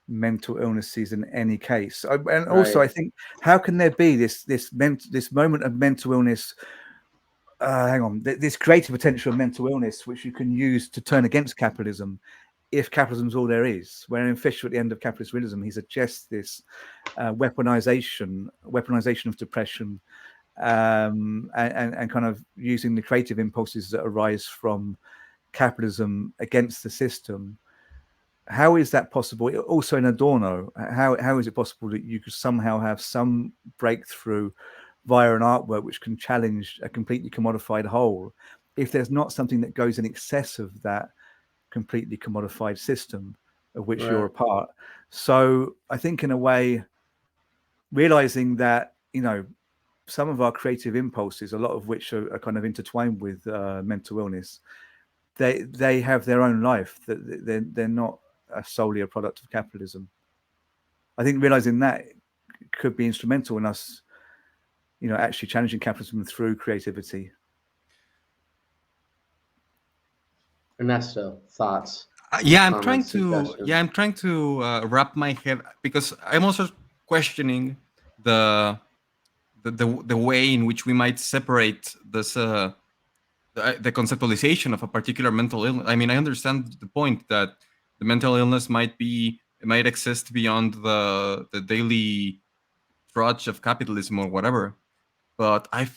mental illnesses in any case, and also I think, how can there be this moment of mental illness? Hang on, this creative potential of mental illness, which you can use to turn against capitalism, if capitalism's all there is. Where in Fisher, at the end of Capitalist Realism, he suggests this weaponization of depression, and kind of using the creative impulses that arise from capitalism against the system. How is that possible? Also in Adorno, how is it possible that you could somehow have some breakthrough via an artwork which can challenge a completely commodified whole, if there's not something that goes in excess of that completely commodified system of which you're a part? So I think, in a way, realizing that, some of our creative impulses, a lot of which are kind of intertwined with mental illness, they have their own life, that they're not solely a product of capitalism. I think realizing that could be instrumental in us, actually challenging capitalism through creativity. Ernesto, thoughts? I'm trying to wrap my head, because I'm also questioning the way in which we might separate this the conceptualization of a particular mental illness. I mean, I understand the point that the mental illness might exist beyond the daily trudge of capitalism or whatever, but I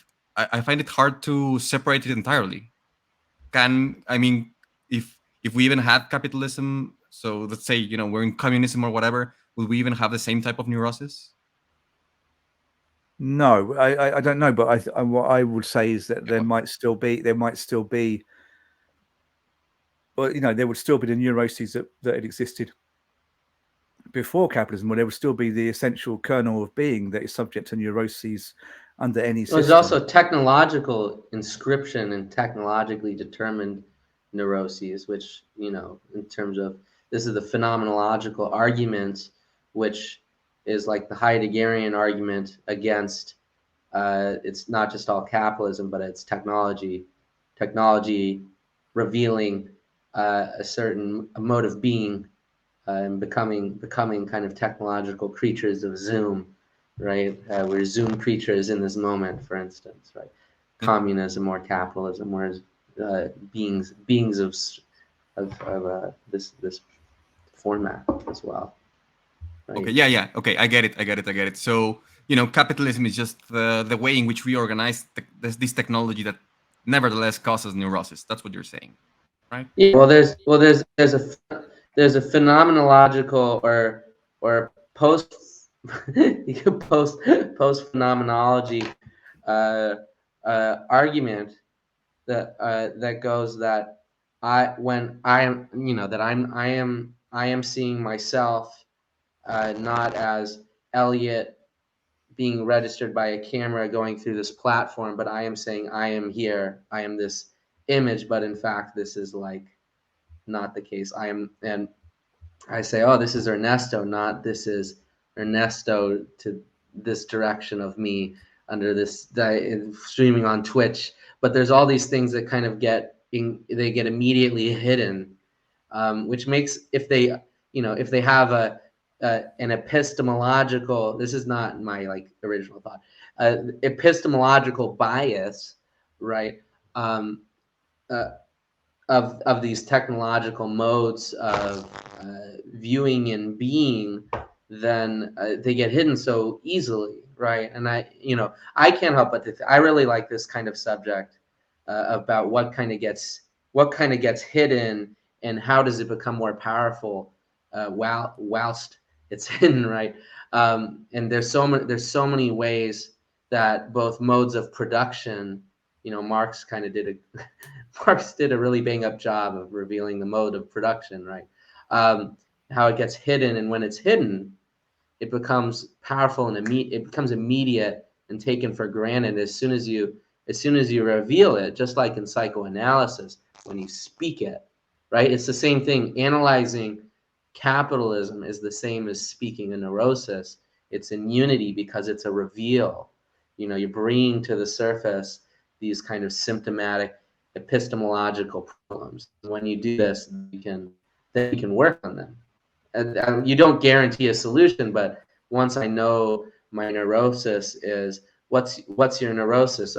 find it hard to separate it entirely. If we even had capitalism, so let's say, we're in communism or whatever, would we even have the same type of neurosis? No, I don't know, but what I would say is that there might still be, well, there would still be the neuroses that had existed before capitalism, where there would still be the essential kernel of being that is subject to neuroses under any system. There's also technological inscription and technologically determined neuroses, which, in terms of, this is the phenomenological argument, which is like the Heideggerian argument against, it's not just all capitalism, but it's technology revealing a certain mode of being, and becoming kind of technological creatures of Zoom, right? We're Zoom creatures in this moment, for instance, right? Communism or capitalism, whereas beings of this format as well. Right? Okay, yeah. Okay, I get it. So, capitalism is just the way in which we organize this technology that nevertheless causes neurosis. That's what you're saying, right? Yeah. Well, there's a phenomenological or post phenomenology argument that goes that I am seeing myself not as Eliot being registered by a camera going through this platform, but I am saying I am here, I am this image, but in fact this is like not the case. And I say, oh, this is Ernesto, not this is Ernesto to this direction of me under this streaming on Twitch. But there's all these things that kind of get immediately hidden, which makes, if they have an epistemological, this is not my original thought, epistemological bias, right? Of these technological modes of viewing and being, then they get hidden so easily, right? And I can't help but I really like this kind of subject about what kind of gets hidden, and how does it become more powerful whilst it's hidden, right? And there's so many ways that both modes of production, Marx did a really bang up job of revealing the mode of production, right? How it gets hidden, and when it's hidden, it becomes powerful and it becomes immediate and taken for granted as soon as you reveal it. Just like in psychoanalysis, when you speak it, right? It's the same thing. Analyzing capitalism is the same as speaking a neurosis. It's in unity because it's a reveal. You're bringing to the surface these kind of symptomatic epistemological problems. When you do this, then you can work on them. And you don't guarantee a solution, but once I know my neurosis is, what's your neurosis?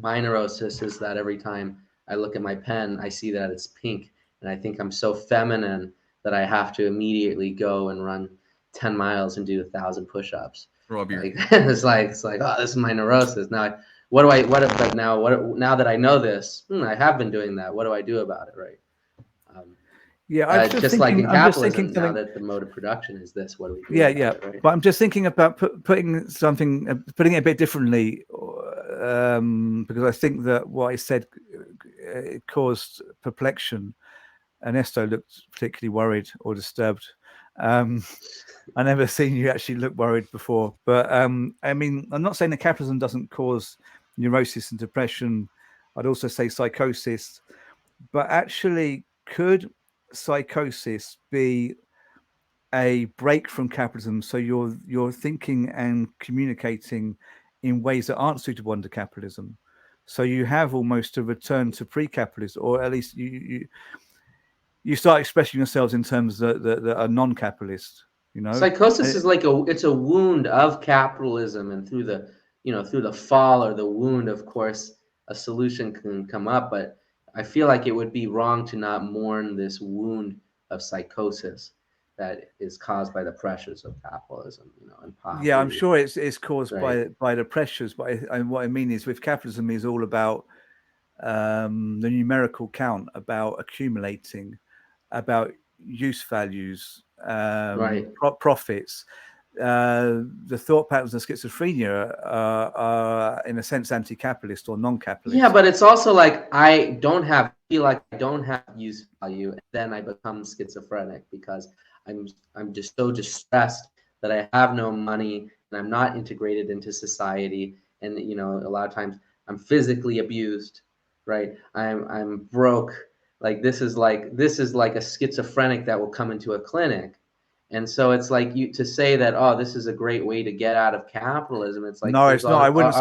My neurosis is that every time I look at my pen, I see that it's pink, and I think I'm so feminine that I have to immediately go and run 10 miles and do 1,000 push-ups. Like, it's like, oh, this is my neurosis. Now, now that I know this, I have been doing that. What do I do about it, right? Yeah, I'm just like in capitalism, now that the mode of production is this, what do we do? Yeah, about it, right? But I'm just thinking about putting it a bit differently, because I think that what I said it caused perplexion. Ernesto looked particularly worried or disturbed. I never seen you actually look worried before, but I mean, I'm not saying that capitalism doesn't cause neurosis and depression. I'd also say psychosis, but actually, could psychosis be a break from capitalism? So you're thinking and communicating in ways that aren't suitable under capitalism. So you have almost a return to pre-capitalist, or at least you start expressing yourselves in terms that are non-capitalist. Psychosis is like it's a wound of capitalism, and through the fall or the wound, of course, a solution can come up. But I feel like it would be wrong to not mourn this wound of psychosis that is caused by the pressures of capitalism, and poverty. Yeah, I'm sure it's caused by the pressures. But what I mean is, with capitalism, is all about the numerical count, about accumulating, about use values, profits. The thought patterns of schizophrenia are in a sense anti-capitalist or non-capitalist. Yeah, but it's also like I feel like I don't have use value, and then I become schizophrenic because I'm just so distressed that I have no money and I'm not integrated into society, and a lot of times I'm physically abused, right? I'm broke. Like this is like a schizophrenic that will come into a clinic. And so it's like to say that, oh, this is a great way to get out of capitalism. It's like, no, it's not. I wouldn't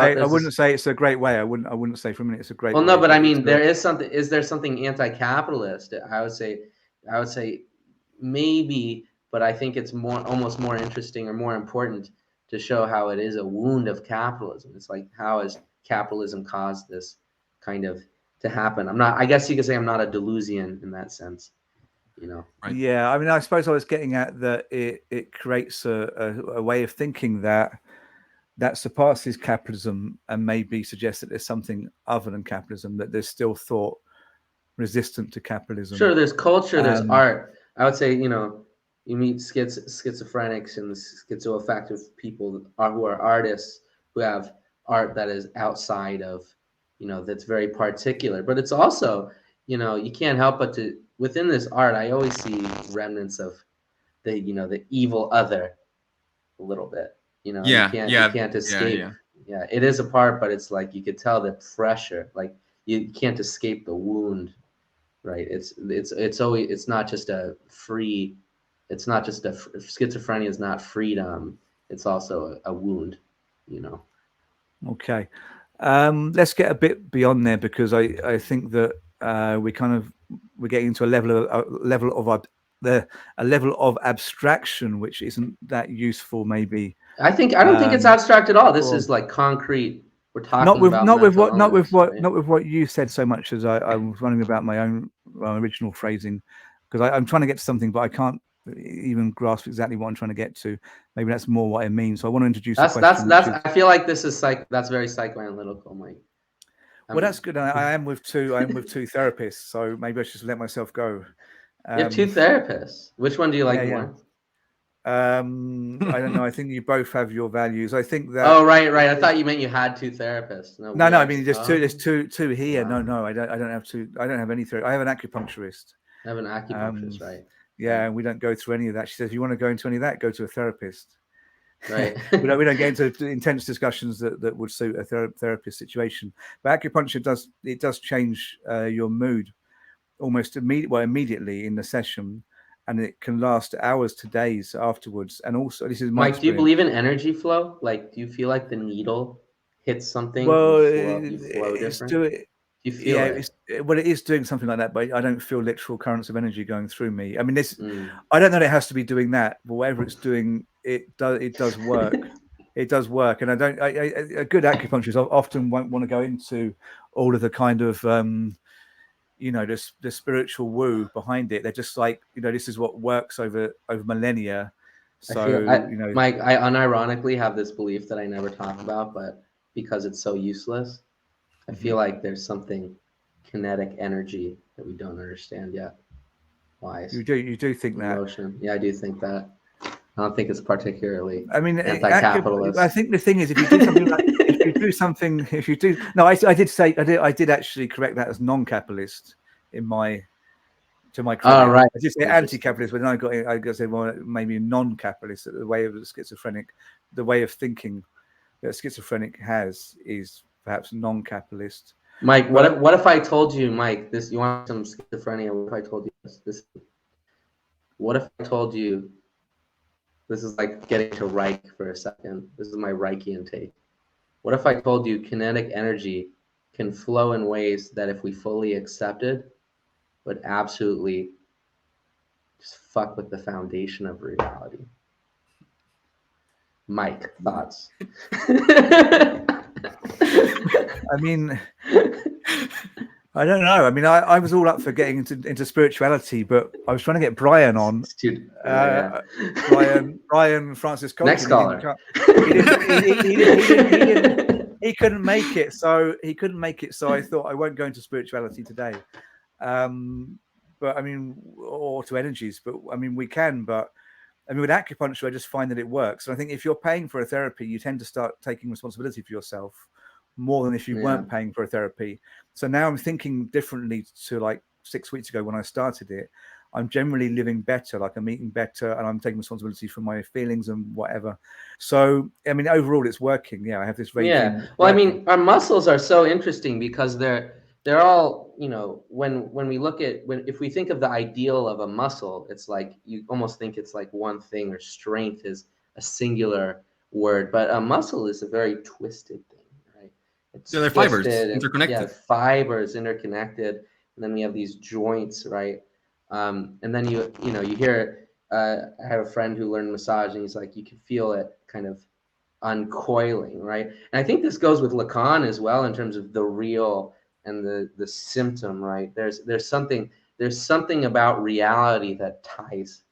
say it's a great way. I wouldn't say for a minute it's a great way. Well, no, but I mean, is there something anti-capitalist? I would say maybe, but I think it's almost more interesting or more important to show how it is a wound of capitalism. It's like, how has capitalism caused this kind of to happen? I guess you could say I'm not a delusion in that sense. Right. Yeah, I mean, I suppose I was getting at that it creates a way of thinking that surpasses capitalism and maybe suggests that there's something other than capitalism, that there's still thought resistant to capitalism. Sure, there's culture, there's art. I would say, you meet schizophrenics and schizoaffective people who are artists, who have art that is outside of, that's very particular. But it's also, you can't help but to, within this art, I always see remnants of the evil other a little bit. You can't escape. Yeah, it is a part, but it's like you could tell the pressure. Like you can't escape the wound, right? It's always, it's not just schizophrenia is not freedom. It's also a wound, Okay, let's get a bit beyond there, because I think that we're getting into a level of abstraction which isn't that useful. Maybe I don't think it's abstract at all. This is like concrete. We're talking not with what you said so much as I was wondering about my own original phrasing, because I'm trying to get to something, but I can't even grasp exactly what I'm trying to get to. Maybe that's more what I mean. So I want to introduce a question. I feel like this is that's very psychoanalytical, Mike. Well, that's good. I am with two. I am with two therapists, so maybe I should just let myself go. You have two therapists. Which one do you like more? I don't know. I think you both have your values. I think that. Oh, right. I thought you meant you had two therapists. No. I mean there's two. There's two here. Wow. No. I don't have two. I don't have any therapy. I have an acupuncturist. I have an acupuncturist, right? Yeah, and we don't go through any of that. She says, if you want to go into any of that, go to a therapist. Right. we don't get into intense discussions that would suit a therapist situation. But acupuncture does change your mood almost immediately in the session, and it can last hours to days afterwards. And also, this is my Mike, do you believe in energy flow? Like, do you feel like the needle hits something? Well, you flow different? You feel it. It is doing something like that, but I don't feel literal currents of energy going through me. I mean, I don't know that it has to be doing that, but whatever it's doing, it does work. It does work, and a good acupuncturist often won't want to go into all of the kind of the spiritual woo behind it. They're just like, this is what works over millennia. So Mike, I unironically have this belief that I never talk about, but because it's so useless, I feel like there's something kinetic energy that we don't understand yet. Why? You do think that? Emotion. Yeah, I do think that. I don't think it's particularly. I mean, anti-capitalist. I think the thing is, if you do something I did actually correct that as non-capitalist in my credit. Oh, right. I just say anti-capitalist, but then I said, well, maybe non-capitalist. The way of the schizophrenic, the way of thinking that schizophrenic has is perhaps non-capitalist. Mike, what if I told you, Mike, you want some schizophrenia? What if I told you this? What if I told you, this is like getting to Reich for a second. This is my Reichian take. What if I told you kinetic energy can flow in ways that, if we fully accepted, would absolutely just fuck with the foundation of reality? Mike, thoughts? I mean, I don't know. I mean, I was all up for getting into spirituality, but I was trying to get Brian on. Brian Francis Colton. Next caller. He couldn't make it, so I thought I won't go into spirituality today. But I mean, or to energies, but I mean, we can. But I mean, with acupuncture, I just find that it works. And I think if you're paying for a therapy, you tend to start taking responsibility for yourself more than if you weren't paying for a therapy. So now I'm thinking differently to like 6 weeks ago when I started it. I'm generally living better, like I'm eating better, and I'm taking responsibility for my feelings and whatever. So, I mean, overall, it's working. Yeah, I have this. Yeah. Well, I mean, our muscles are so interesting because they're all, when we look at, if we think of the ideal of a muscle, it's like you almost think it's like one thing, or strength is a singular word, but a muscle is a very twisted thing. They're fibers interconnected. Yeah, fibers interconnected, and then we have these joints, right? And then you hear. I have a friend who learned massage, and he's like, you can feel it kind of uncoiling, right? And I think this goes with Lacan as well in terms of the real and the symptom, right? There's something about reality that ties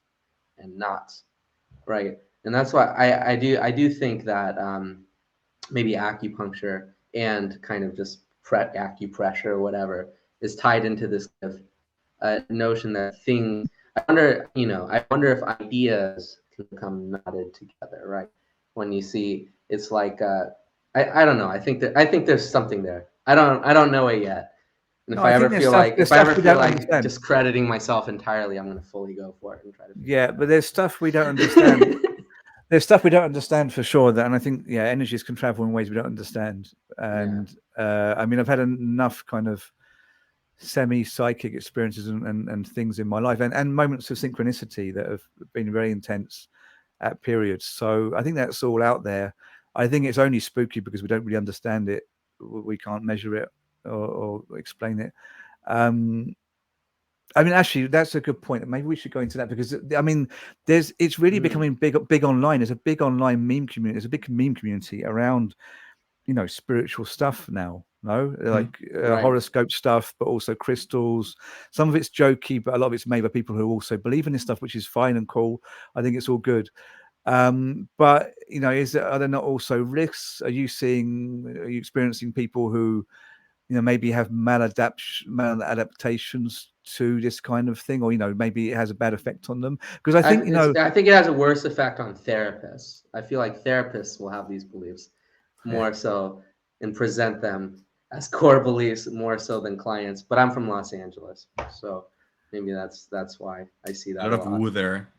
and knots, right? And that's why I do think that maybe acupuncture and kind of just acupressure or whatever is tied into this kind of notion that things. I wonder if ideas can become knotted together, right? When you see, it's like I don't know. I think there's something there. I don't know it yet. And if I ever feel like discrediting myself entirely, I'm going to fully go for it and try to. Yeah, but there's stuff we don't understand. There's stuff we don't understand for sure. And I think energies can travel in ways we don't understand. And I mean, I've had enough kind of semi-psychic experiences and things in my life, and moments of synchronicity that have been very intense at periods. So I think that's all out there. I think it's only spooky because we don't really understand it. We can't measure it or explain it. I mean, actually, that's a good point. Maybe we should go into that because I mean, it's really becoming big online. There's a big online meme community. There's a big meme community around, spiritual stuff now. Like horoscope stuff, but also crystals. Some of it's jokey, but a lot of it's made by people who also believe in this stuff, which is fine and cool. I think it's all good. But are there not also risks? Are you experiencing people who maybe have maladaptations to this kind of thing, or maybe it has a bad effect on them. Because I think I think it has a worse effect on therapists. I feel like therapists will have these beliefs more so and present them as core beliefs more so than clients. But I'm from Los Angeles, so maybe that's why I see that A lot of woo there.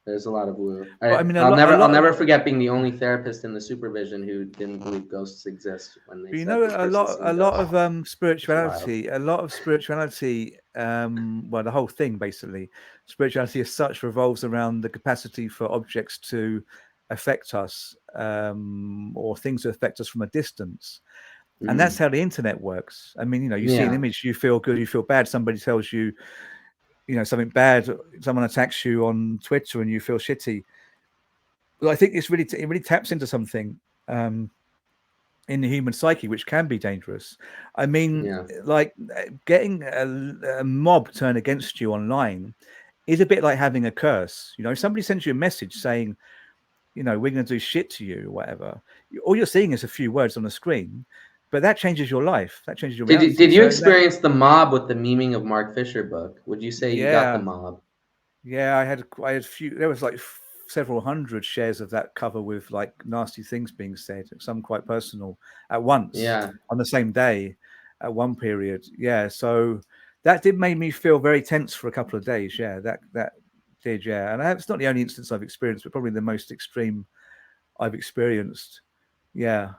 There's a lot of woo. But, I mean, I'll never forget being the only therapist in the supervision who didn't believe ghosts exist when they said a lot of spirituality, well, the whole thing basically, spirituality as such revolves around the capacity for objects to affect us, or things to affect us from a distance. And that's how the internet works. I mean, you see an image, you feel good, you feel bad. Somebody tells you, something bad. Someone attacks you on Twitter, and you feel shitty. But I think it really taps into something in the human psyche, which can be dangerous. I mean, like getting a mob turned against you online is a bit like having a curse. If somebody sends you a message saying, we're going to do shit to you, or whatever, all you're seeing is a few words on the screen. But that changes your life. That changes your reality. Did you experience the mob with the memeing of Mark Fisher book? Would you say you got the mob? Yeah, I had few. There was like several hundred shares of that cover with like nasty things being said, some quite personal, at once. Yeah. On the same day, at one period. Yeah. So that did make me feel very tense for a couple of days. Yeah, that did. Yeah, and it's not the only instance I've experienced, but probably the most extreme I've experienced. Yeah.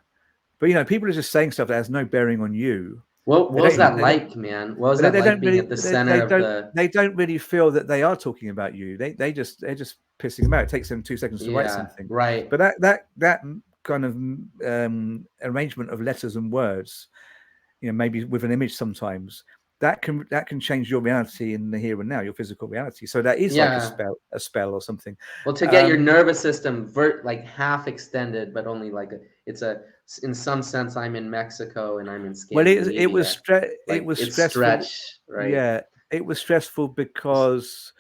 But people are just saying stuff that has no bearing on you. What was that like, man? What was that like being at the center of the? They don't really feel that they are talking about you. They're just pissing them out. It takes them 2 seconds to write something. Right. But that kind of arrangement of letters and words, maybe with an image sometimes, that can change your reality in the here and now, your physical reality. So that is like a spell or something. Well, to get your nervous system like half extended, but only like in some sense, I'm in Mexico and I'm in Scandinavia. Well, it was stressful. Stretch, right? Yeah, it was stressful because,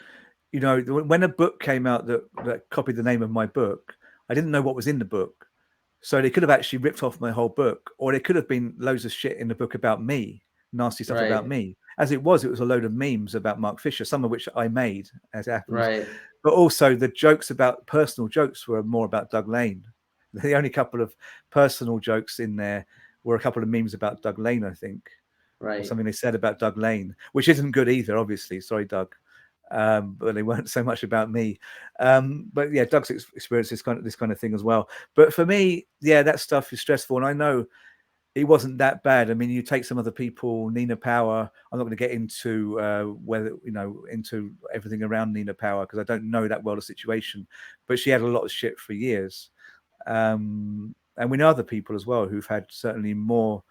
when a book came out that copied the name of my book, I didn't know what was in the book. So they could have actually ripped off my whole book, or there could have been loads of shit in the book about me, nasty stuff about me. As it was a load of memes about Mark Fisher, some of which I made, as it happens. Right. But also the personal jokes were more about Doug Lane. The only couple of personal jokes in there were a couple of memes about Doug Lane, I think. Right. Or something they said about Doug Lane, which isn't good either, obviously. Sorry, Doug. But they weren't so much about me. But yeah, Doug's experienced this kind of thing as well. But for me, that stuff is stressful. And I know it wasn't that bad. I mean, you take some other people, Nina Power. I'm not going to get into into everything around Nina Power because I don't know that well the situation. But she had a lot of shit for years. And we know other people as well who've had certainly more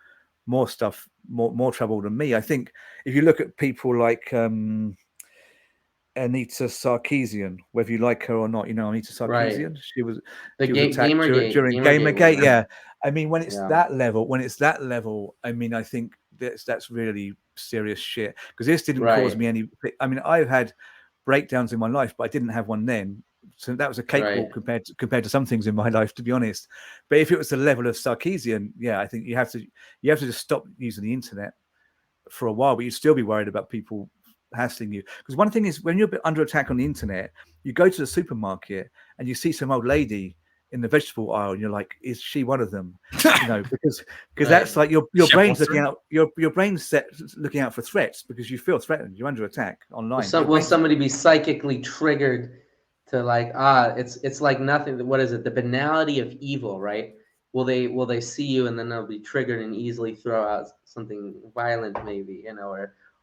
stuff, more trouble than me. I think if you look at people like Anita Sarkeesian, whether you like her or not, Anita Sarkeesian, she was attacked during Gamergate. Yeah, I mean, when it's that level, I mean, I think that's really serious shit because this didn't cause me any. I mean, I've had breakdowns in my life, but I didn't have one then. So that was a cakewalk compared to some things in my life, to be honest. But if it was the level of Sarkeesian, I think you have to just stop using the internet for a while, but you'd still be worried about people hassling you. Because one thing is when you're under attack on the internet, you go to the supermarket and you see some old lady in the vegetable aisle and you're like, is she one of them? Because that's like your brain's looking out, your brain's looking out for threats because you feel threatened, you're under attack online. Will somebody be psychically triggered to like, it's like nothing, what is it, the banality of evil, right? Will they see you and then they'll be triggered and easily throw out something violent maybe,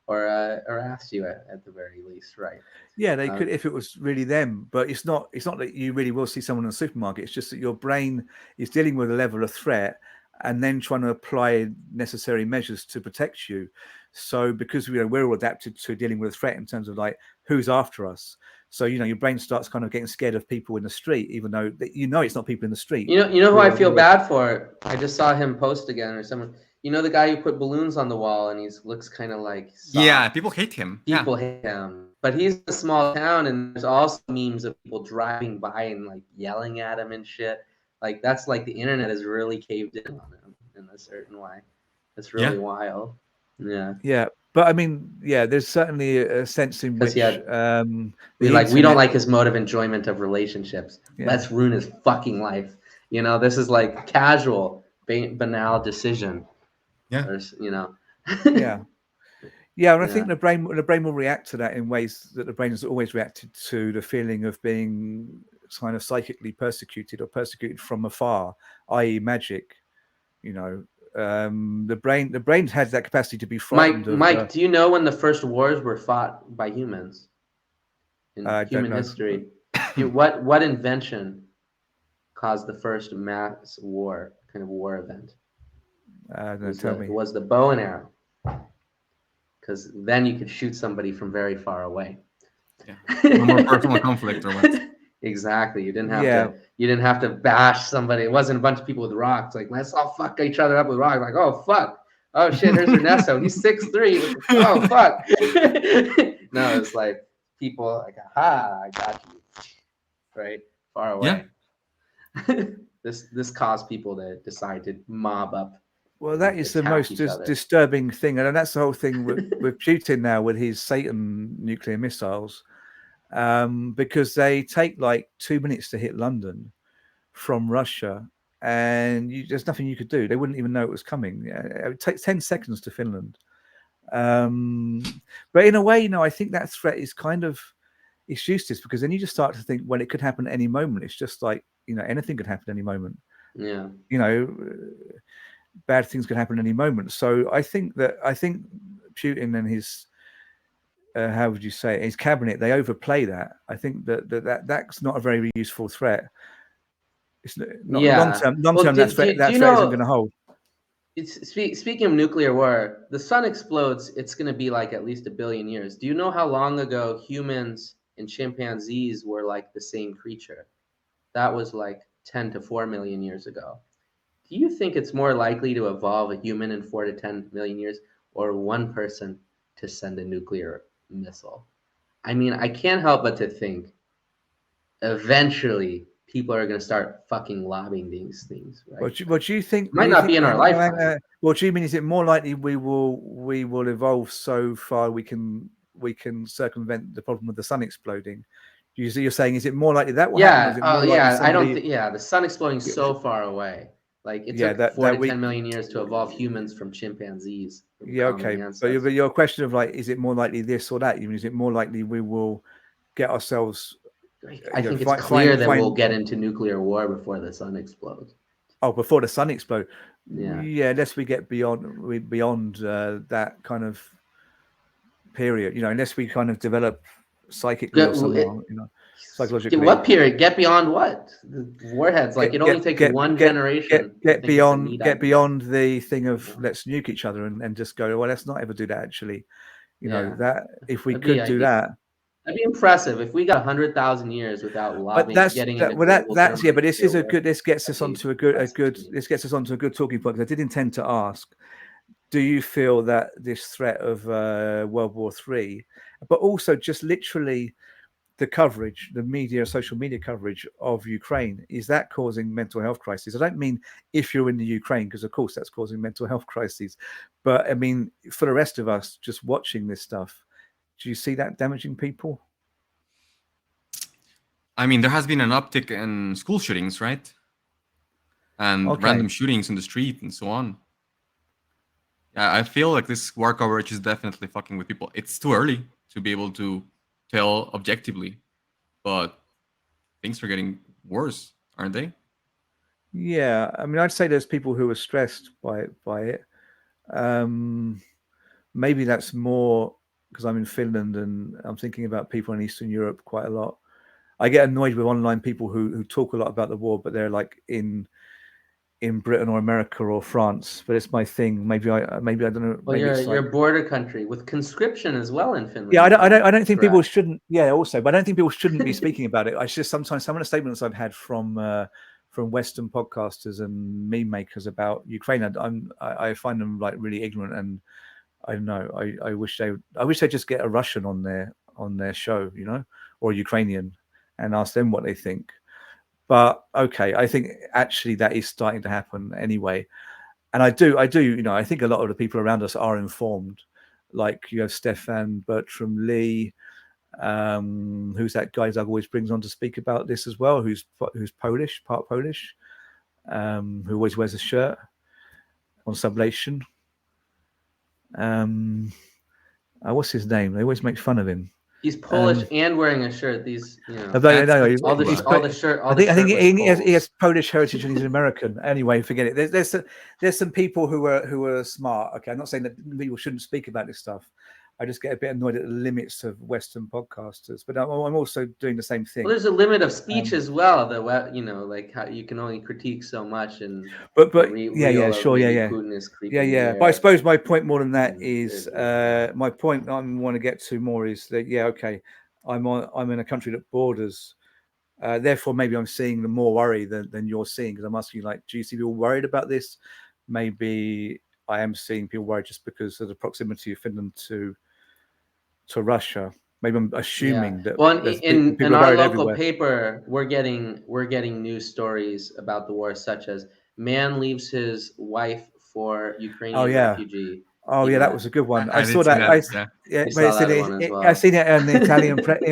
or ask you at the very least, right? Yeah, they could if it was really them, but it's not that you really will see someone in the supermarket. It's just that your brain is dealing with a level of threat and then trying to apply necessary measures to protect you. So because we're all adapted to dealing with a threat in terms of like who's after us. So your brain starts kind of getting scared of people in the street, even though it's not people in the street. You know who I feel bad for? I just saw him post again, or someone. The guy who put balloons on the wall and he looks kind of like soft. Yeah, people hate him. People hate him, but he's in a small town, and there's also memes of people driving by and like yelling at him and shit. Like that's like the internet has really caved in on him in a certain way. It's really wild. Yeah. Yeah. But I mean, yeah, there's certainly a sense in which We internet, don't like his mode of enjoyment of relationships. Yeah. Let's ruin his fucking life. You know, this is like casual, banal decision. Yeah. Or, you know. Yeah. Yeah, and I Yeah. think the brain will react to that in ways that the brain has always reacted to the feeling of being kind of psychically persecuted or persecuted from afar, i.e., magic. You know, the brain has that capacity to be frightened Mike, do you know when the first wars were fought by humans in human history? What invention caused the first mass war, kind of war event? It was the bow and arrow, because then you could shoot somebody from very far away. Yeah. No more personal conflict or what? Exactly. You didn't have to bash somebody. It wasn't a bunch of people with rocks. Like, let's all fuck each other up with rocks. Like, oh fuck. Oh shit, here's Ernesto. He's 6'3". Oh fuck. No, it's like people like, aha, I got you. Right? Far away. Yeah. This caused people to decide to mob up. Well, that is the most disturbing thing, and that's the whole thing with Putin now with his Satan nuclear missiles, because they take like 2 minutes to hit London from Russia, and there's nothing you could do. They wouldn't even know it was coming. It would take 10 seconds to Finland. But in a way, I think that threat is kind of it's useless, because then you just start to think, well, it could happen at any moment. It's just like, anything could happen at any moment. Yeah. Bad things could happen at any moment. So I think Putin and his how would you say it, his cabinet, they overplay that. I think that's not a very useful threat. It's not long term. That threat isn't going to hold. Speaking of nuclear war, the sun explodes. It's going to be like at least 1 billion years. Do you know how long ago humans and chimpanzees were like the same creature? That was like 10 to 4 million years ago. Do you think it's more likely to evolve a human in 4 to 10 million years, or one person to send a nuclear missile? I mean, I can't help but to think eventually people are going to start fucking lobbing these things. Right? What do you think? It might not be in our lifetime. What do you mean? Is it more likely we will evolve so far we can circumvent the problem of the sun exploding? You're saying, is it more likely that will happen? I don't think. Yeah, the sun exploding so far away. Like it took 4 to 10 million years to evolve humans from chimpanzees. Okay. But your question of like, is it more likely this or that? You mean, is it more likely we will get ourselves? I think it's clear that we'll get into nuclear war before the sun explodes. Oh, before the sun explodes. Yeah. Yeah, unless we get beyond that kind of period, unless we kind of develop psychically or somehow, psychologically. What period? Get beyond what? The warheads. Like it only takes one generation. Get beyond the thing of let's nuke each other and just go, well, let's not ever do that. Actually, that if we could do that. That'd be impressive if we got 100,000 years without lobbying. But but this is a good. This gets us onto a good. This gets us onto a good talking point. Because I did intend to ask, do you feel that this threat of World War III, but also just literally the coverage, the media, social media coverage of Ukraine, is that causing mental health crises? I don't mean if you're in the Ukraine, because of course that's causing mental health crises, but I mean for the rest of us just watching this stuff. Do you see that damaging people? I mean, there has been an uptick in school shootings, right? And random shootings in the street and so on. Yeah, I feel like this war coverage is definitely fucking with people. It's too early to be able to tell objectively, but things are getting worse, aren't they? Yeah, I mean, I'd say there's people who are stressed by it. Maybe that's more because I'm in Finland and I'm thinking about people in Eastern Europe quite a lot. I get annoyed with online people who talk a lot about the war, but they're like in Britain or America or France. But it's my thing. Maybe I don't know. Well, you're a border country with conscription as well in Finland. Yeah, I don't think people shouldn't. Yeah, also, but I don't think people shouldn't be speaking about it. I just sometimes some of the statements I've had from Western podcasters and meme makers about Ukraine, I find them like really ignorant, and I don't know. I wish they just get a Russian on their show, or a Ukrainian, and ask them what they think. But okay, I think actually that is starting to happen anyway. And I do, I think a lot of the people around us are informed. Like you have Stefan Bertram Lee, who's that guy Doug always brings on to speak about this as well, who's Polish, part Polish, who always wears a shirt on Sublation. What's his name? They always make fun of him. He's Polish and wearing a shirt. These, you know, all the shirt. I think he has Polish heritage and he's an American. Anyway, forget it. There's some people who are smart. Okay, I'm not saying that people shouldn't speak about this stuff. I just get a bit annoyed at the limits of Western podcasters, but I'm also doing the same thing. Well, there's a limit of speech as well. That, you know, like how you can only critique so much, and sure, Putin is creeping But I suppose my point more than that is my point I want to get to more is that okay, I'm in a country that borders. Therefore, maybe I'm seeing the more worry than you're seeing, because I'm asking you, like, do you see people worried about this? Maybe I am seeing people worried just because of the proximity of Finland to Russia. Maybe I'm assuming that. Well, in our local paper, we're getting news stories about the war, such as man leaves his wife for Ukrainian refugee. Oh yeah, that was a good one. I saw that. I saw that one as well. I've seen it in the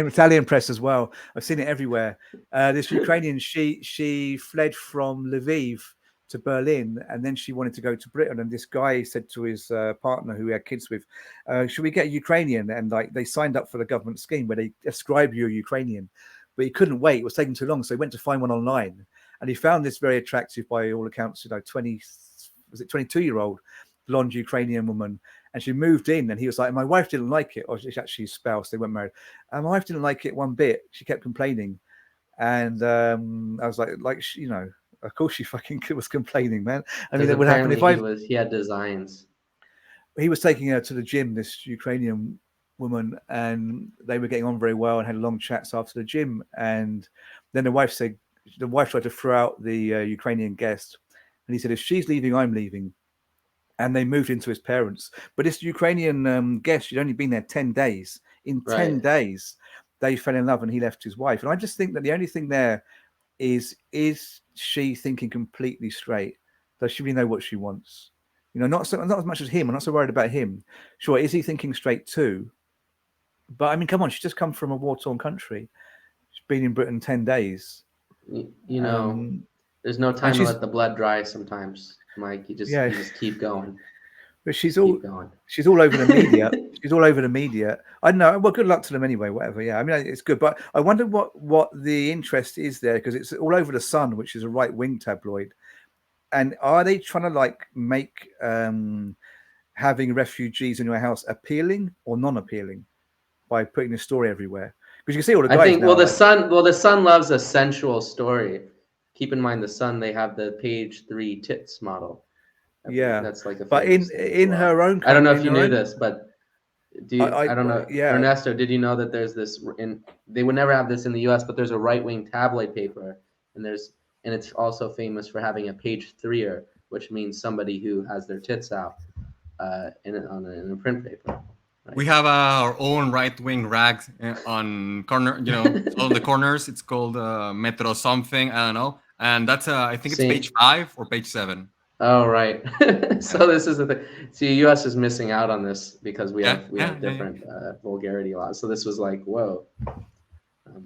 Italian press as well. I've seen it everywhere. This Ukrainian, she fled from Lviv to Berlin, and then she wanted to go to Britain. And this guy said to his partner, who he had kids with, "Should we get a Ukrainian?" And like they signed up for the government scheme where they ascribe you a Ukrainian, but he couldn't wait. It was taking too long, so he went to find one online, and he found this very attractive, by all accounts, 22-year-old blonde Ukrainian woman, and she moved in, and he was like, my wife didn't like it, or she's actually his spouse, they weren't married, and my wife didn't like it one bit. She kept complaining, and I was like, you know, of course she fucking was complaining, man. I mean, it would happen if he had designs. He was taking her to the gym, this Ukrainian woman, and they were getting on very well and had long chats after the gym. And then the wife tried to throw out the Ukrainian guest, and he said, if she's leaving, I'm leaving. And they moved into his parents. But this Ukrainian guest, she'd only been there 10 days. In 10 days, they fell in love, and he left his wife. And I just think that the only thing there is she thinking completely straight? Does she really know what she wants? You know, not as much as him. I'm not so worried about him. Sure, is he thinking straight too? But I mean, come on, she's just come from a war-torn country. She's been in Britain 10 days. You know, there's no time to let the blood dry sometimes, Mike. You just keep going. But she's all over the media. She's all over the media. I don't know. Well, good luck to them anyway, whatever. Yeah, I mean, it's good. But I wonder what the interest is there, because it's all over the Sun, which is a right-wing tabloid. And are they trying to like make having refugees in your house appealing or non-appealing by putting this story everywhere? Because you can see all the guys. I think the Sun loves a sensual story. Keep in mind, the Sun, they have the page 3 tits model. That's like a. But in her own country, I don't know if you knew this, but I don't know. Yeah. Ernesto, did you know that there's this? They would never have this in the U.S., but there's a right-wing tabloid paper, and it's also famous for having a page 3er, which means somebody who has their tits out in a print paper. Right? We have our own right-wing rag on corner, you know, on the corners. It's called Metro something, I don't know, and that's I think it's page 5 or page 7. Oh, right. So this is the thing. See, U.S. is missing out on this because we have different vulgarity laws. So this was like, whoa.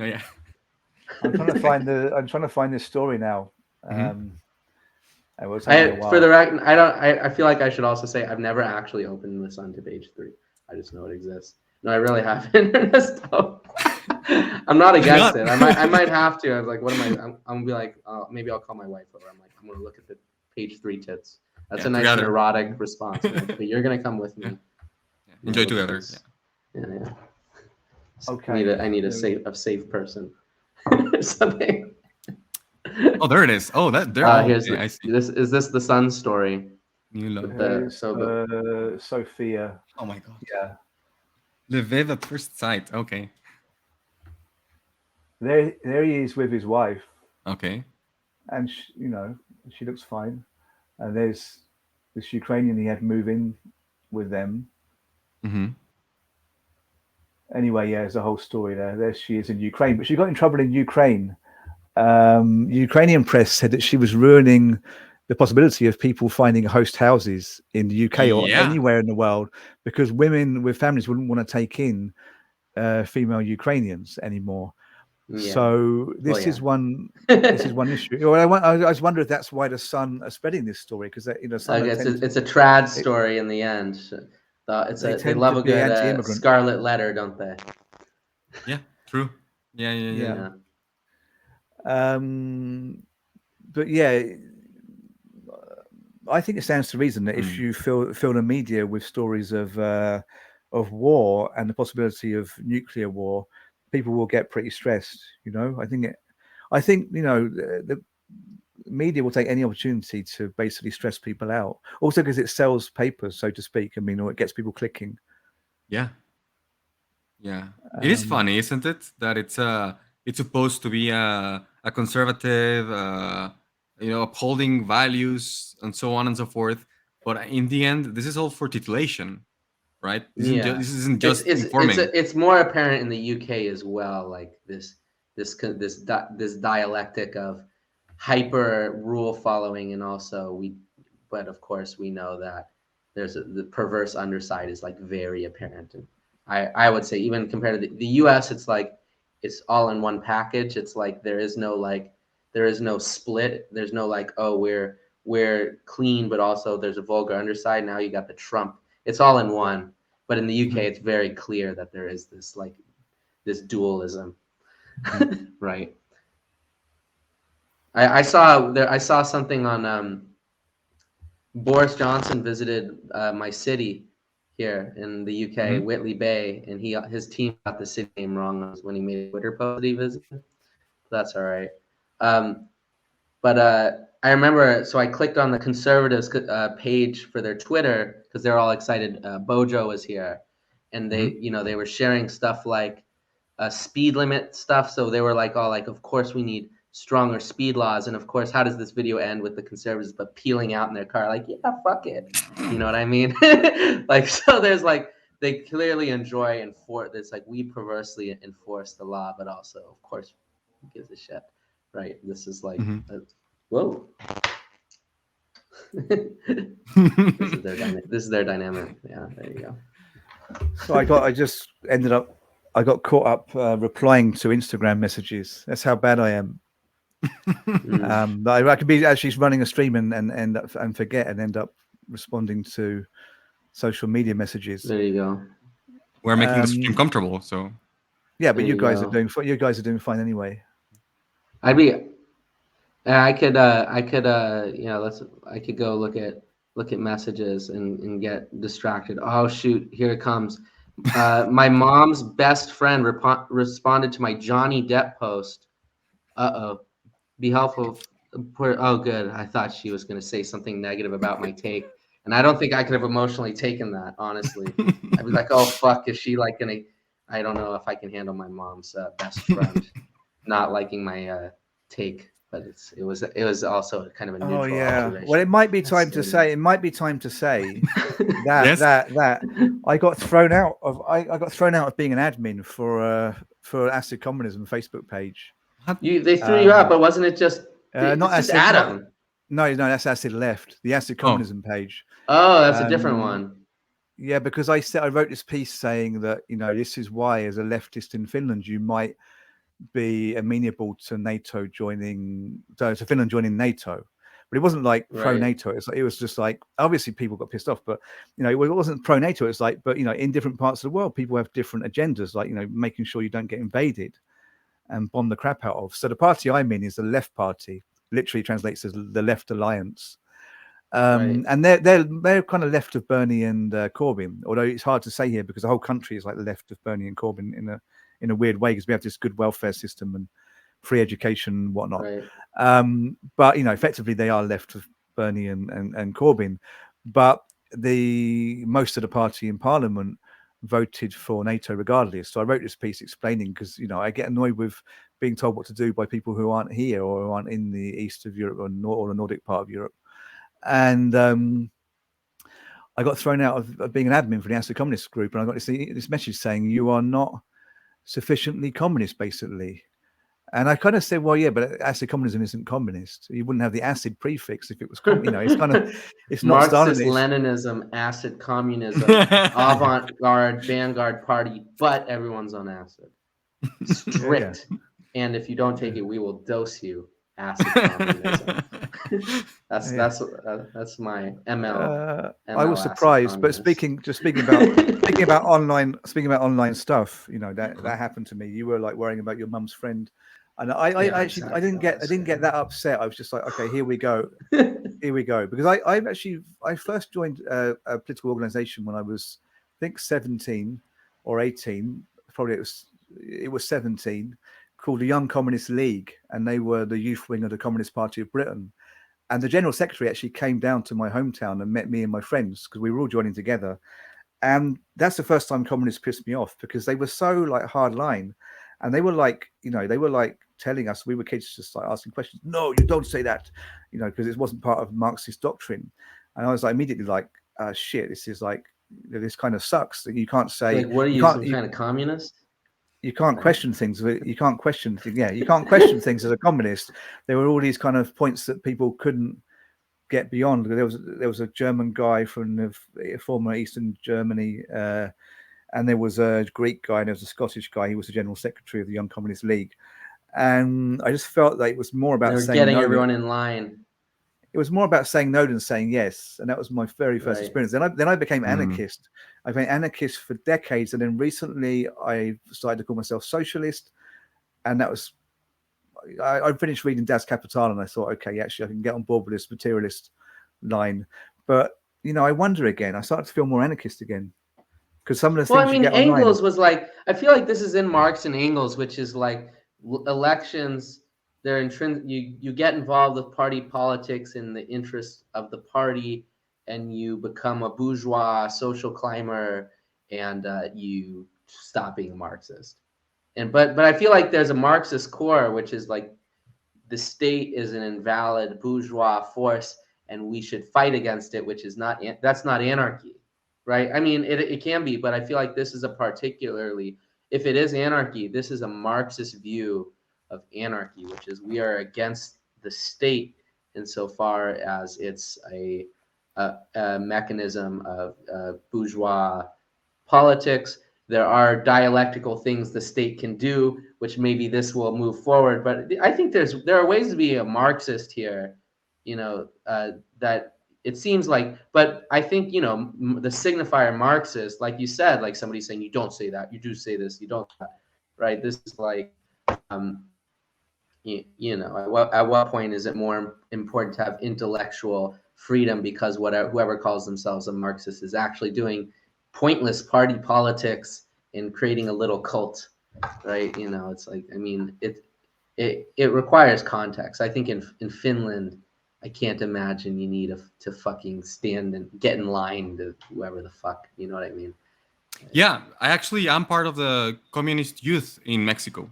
Yeah. I'm trying to find this story now. For the record, I feel like I should also say I've never actually opened the Sun to page 3. I just know it exists. No, I really haven't. I'm not against it. I might have to. I was like, what am I? I'm gonna be like, maybe I'll call my wife over. I'm like, I'm gonna look at the page 3 tits. That's a nice and erotic response, right? But you're gonna come with me. Yeah. Enjoy together. Yeah. Okay. I need a safe person. Something. Oh, there it is. Oh, that there. Here's I see. Is this the Sun story? Sophia. Oh my God. Yeah. Lviv at first sight. Okay. There he is with his wife. Okay. And she looks fine. And there's this Ukrainian he had move in with them. Mm-hmm. Anyway, there's a whole story there. There she is in Ukraine, but she got in trouble in Ukraine. Ukrainian press said that she was ruining the possibility of people finding host houses in the UK or Yeah. anywhere in the world, because women with families wouldn't want to take in female Ukrainians anymore. Yeah. So this is one. This is one issue. Well, I just wonder if that's why the Sun are spreading this story, because Sun it's a trad story in the end. They love a good scarlet letter, don't they? Yeah, true. Yeah. But yeah, I think it stands to reason that if you fill the media with stories of war and the possibility of nuclear war, people will get pretty stressed. You know, I think you know the media will take any opportunity to basically stress people out. Also, because it sells papers, so to speak. I mean, or it gets people clicking. Yeah. It is funny, isn't it? That it's supposed to be a conservative, upholding values and so on and so forth. But in the end, this is all for titillation, right? This isn't just informing. It's more apparent in the UK as well, like this dialectic of hyper rule following, and also but of course we know that the perverse underside is like very apparent. And I would say even compared to the US, it's like it's all in one package. It's like there is no split. There's no like, oh, we're clean, but also there's a vulgar underside. Now you got the Trump. It's all in one. But in the UK, it's very clear that there is this dualism, right? I saw something on Boris Johnson visited my city here in the UK, Whitley Bay, and his team got the city name wrong when he made a Twitter post that he visited. That's all right. But I remember, so I clicked on the Conservatives page for their Twitter because they're all excited. Bojo was here, and they were sharing stuff like speed limit stuff. So they were like, of course we need stronger speed laws, and of course, how does this video end with the Conservatives but peeling out in their car, like, yeah, fuck it, you know what I mean? Like, so there's like they clearly enjoy it's like we perversely enforce the law, but also, of course, who gives a shit, right? This is like, whoa. This is their dynamic. Yeah, there you go. So I got caught up replying to Instagram messages. That's how bad I am. I could be actually running a stream and forget and end up responding to social media messages. There you go. We're making the stream comfortable, so yeah. But you guys are doing fine anyway. I could go look at messages and get distracted. Oh shoot, here it comes. My mom's best friend responded to my Johnny Depp post. Be helpful. Oh, good. I thought she was going to say something negative about my take, and I don't think I could have emotionally taken that. Honestly, I'd be like, "Oh fuck, is she like gonna?" I don't know if I can handle my mom's best friend not liking my take, but it was also kind of a neutral observation. Well, it might be time to say. It might be time to say that I got thrown out of being an admin for Acid Communism Facebook page. They threw you out, but wasn't it just not Acid? Adam? No, that's Acid Left, the Acid Communism page. Oh, that's a different one. Yeah, because I wrote this piece saying that this is why, as a leftist in Finland, you might be amenable to NATO to Finland joining NATO, but it wasn't like pro NATO. It was just like, obviously people got pissed off, but it wasn't pro NATO. It's like, but in different parts of the world, people have different agendas, like making sure you don't get invaded and bomb the crap out of. So the party I'm in is the Left Party, literally translates as the Left Alliance. And they're kind of left of Bernie and Corbyn, although it's hard to say here because the whole country is like the left of Bernie and Corbyn in a weird way, because we have this good welfare system and free education and whatnot. But effectively they are left of Bernie and Corbyn. But most of the party in Parliament voted for NATO regardless. So I wrote this piece explaining, because I get annoyed with being told what to do by people who aren't here or who aren't in the east of Europe or the Nordic part of Europe. And I got thrown out of being an admin for the Acid Communist group, and I got this message saying you are not sufficiently communist, basically. And I kind of said, well, yeah, but acid communism isn't communist. You wouldn't have the acid prefix if it was, it's not Marxist Stalinist. Leninism, acid communism, avant-garde, vanguard party, but everyone's on acid. Strict. And if you don't take it, we will dose you. Acid communism. That's my ML. I was surprised, but speaking about online stuff, that happened to me. You were like worrying about your mum's friend, and I didn't get that upset. I was just like, okay, here we go, because I first joined a political organization when I was, I think, 17 or 18. Probably it was 17, called the Young Communist League, and they were the youth wing of the Communist Party of Britain. And the general secretary actually came down to my hometown and met me and my friends, because we were all joining together. And that's the first time communists pissed me off, because they were so like hard line, and they were like telling us, we were kids, just like asking questions. No, you don't say that, because it wasn't part of Marxist doctrine. And I was like immediately like, shit, this is like, this kind of sucks. That you can't say, like, what are you, some kind of communist? You can't question things. You can't question things. Yeah, you can't question things as a communist. There were all these kind of points that people couldn't get beyond. There was a German guy from the former Eastern Germany, and there was a Greek guy, and there was a Scottish guy. He was the general secretary of the Young Communist League, and I just felt that it was more about saying getting no. Everyone in line. It was more about saying no than saying yes, and that was my very first experience. Then I became anarchist. I became anarchist for decades, and then recently I started to call myself socialist, and that was I finished reading Das Kapital, and I thought, okay, actually I can get on board with this materialist line. But I wonder again. I started to feel more anarchist again, because some of the things. Well, I mean, Engels was like, I feel like this is in Marx and Engels, which is like elections. They're intrinsic. You get involved with party politics in the interest of the party, and you become a bourgeois social climber, and you stop being a Marxist. But I feel like there's a Marxist core, which is like the state is an invalid bourgeois force, and we should fight against it, which is that's not anarchy, right? I mean, it can be, but I feel like this is a particularly, if it is anarchy, this is a Marxist view of anarchy, which is we are against the state insofar as it's a mechanism of bourgeois politics. There are dialectical things the state can do, which maybe this will move forward. But I think there are ways to be a Marxist here, that it seems like. But I think the signifier Marxist, like you said, like somebody saying you don't say that, you do say this, you don't, right? This is like. At what point is it more important to have intellectual freedom, because whoever calls themselves a Marxist is actually doing pointless party politics and creating a little cult, right? It's like, I mean, it requires context. I think in Finland, I can't imagine you need to fucking stand and get in line to whoever the fuck, you know what I mean? Yeah, I'm part of the communist youth in Mexico.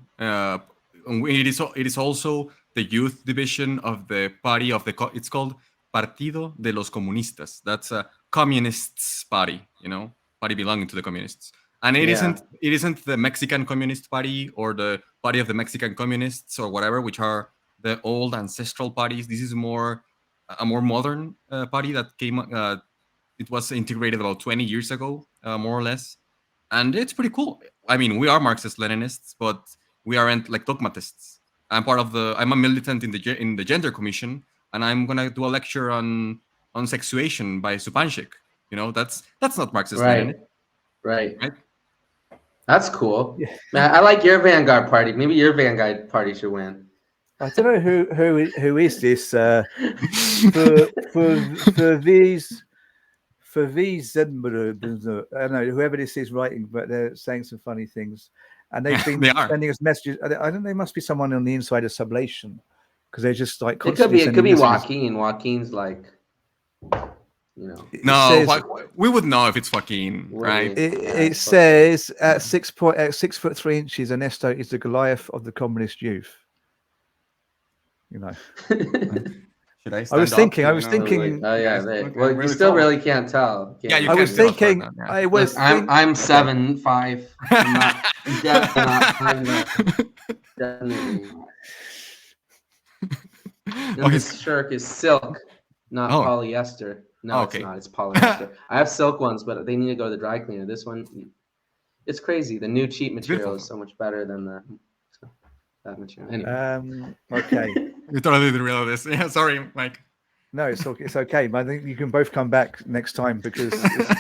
It is also the youth division of the party it's called Partido de los Comunistas. That's a communists party, party belonging to the communists. And it isn't the Mexican Communist Party or the Party of the Mexican Communists or whatever, which are the old ancestral parties. This is a more modern party that came. It was integrated about 20 years ago, more or less, and it's pretty cool. I mean, we are Marxist-Leninists, but we aren't like dogmatists. I'm a militant in the Gender Commission, and I'm gonna do a lecture on sexuation by Supanchik. That's not Marxist-Leninist. Right. That's cool. Yeah. Man, I like your Vanguard Party. Maybe your Vanguard Party should win. I don't know who is this for these I don't know whoever this is writing, but they're saying some funny things, and they've been sending us messages. I don't know, there must be someone on the inside of Sublation, because they're just like it could be Joaquin. Joaquin's like, No, we would know if it's Joaquin, right? It says at 6'3" Ernesto is the Goliath of the communist youth. Should I? I was thinking. Oh yeah. Well, you still really can't tell. Yeah, you I was thinking. I'm 7'5". Definitely. Oh, And he's this shirt is silk, not Oh. polyester. No, Oh, it's okay. not. It's polyester. I have silk ones, but they need to go to the dry cleaner. This one, it's crazy. The new cheap material beautiful. is so much better than that material. Anyway. Okay. You totally didn't realize this. Yeah, sorry, Mike. No, it's okay. But I think you can both come back next time because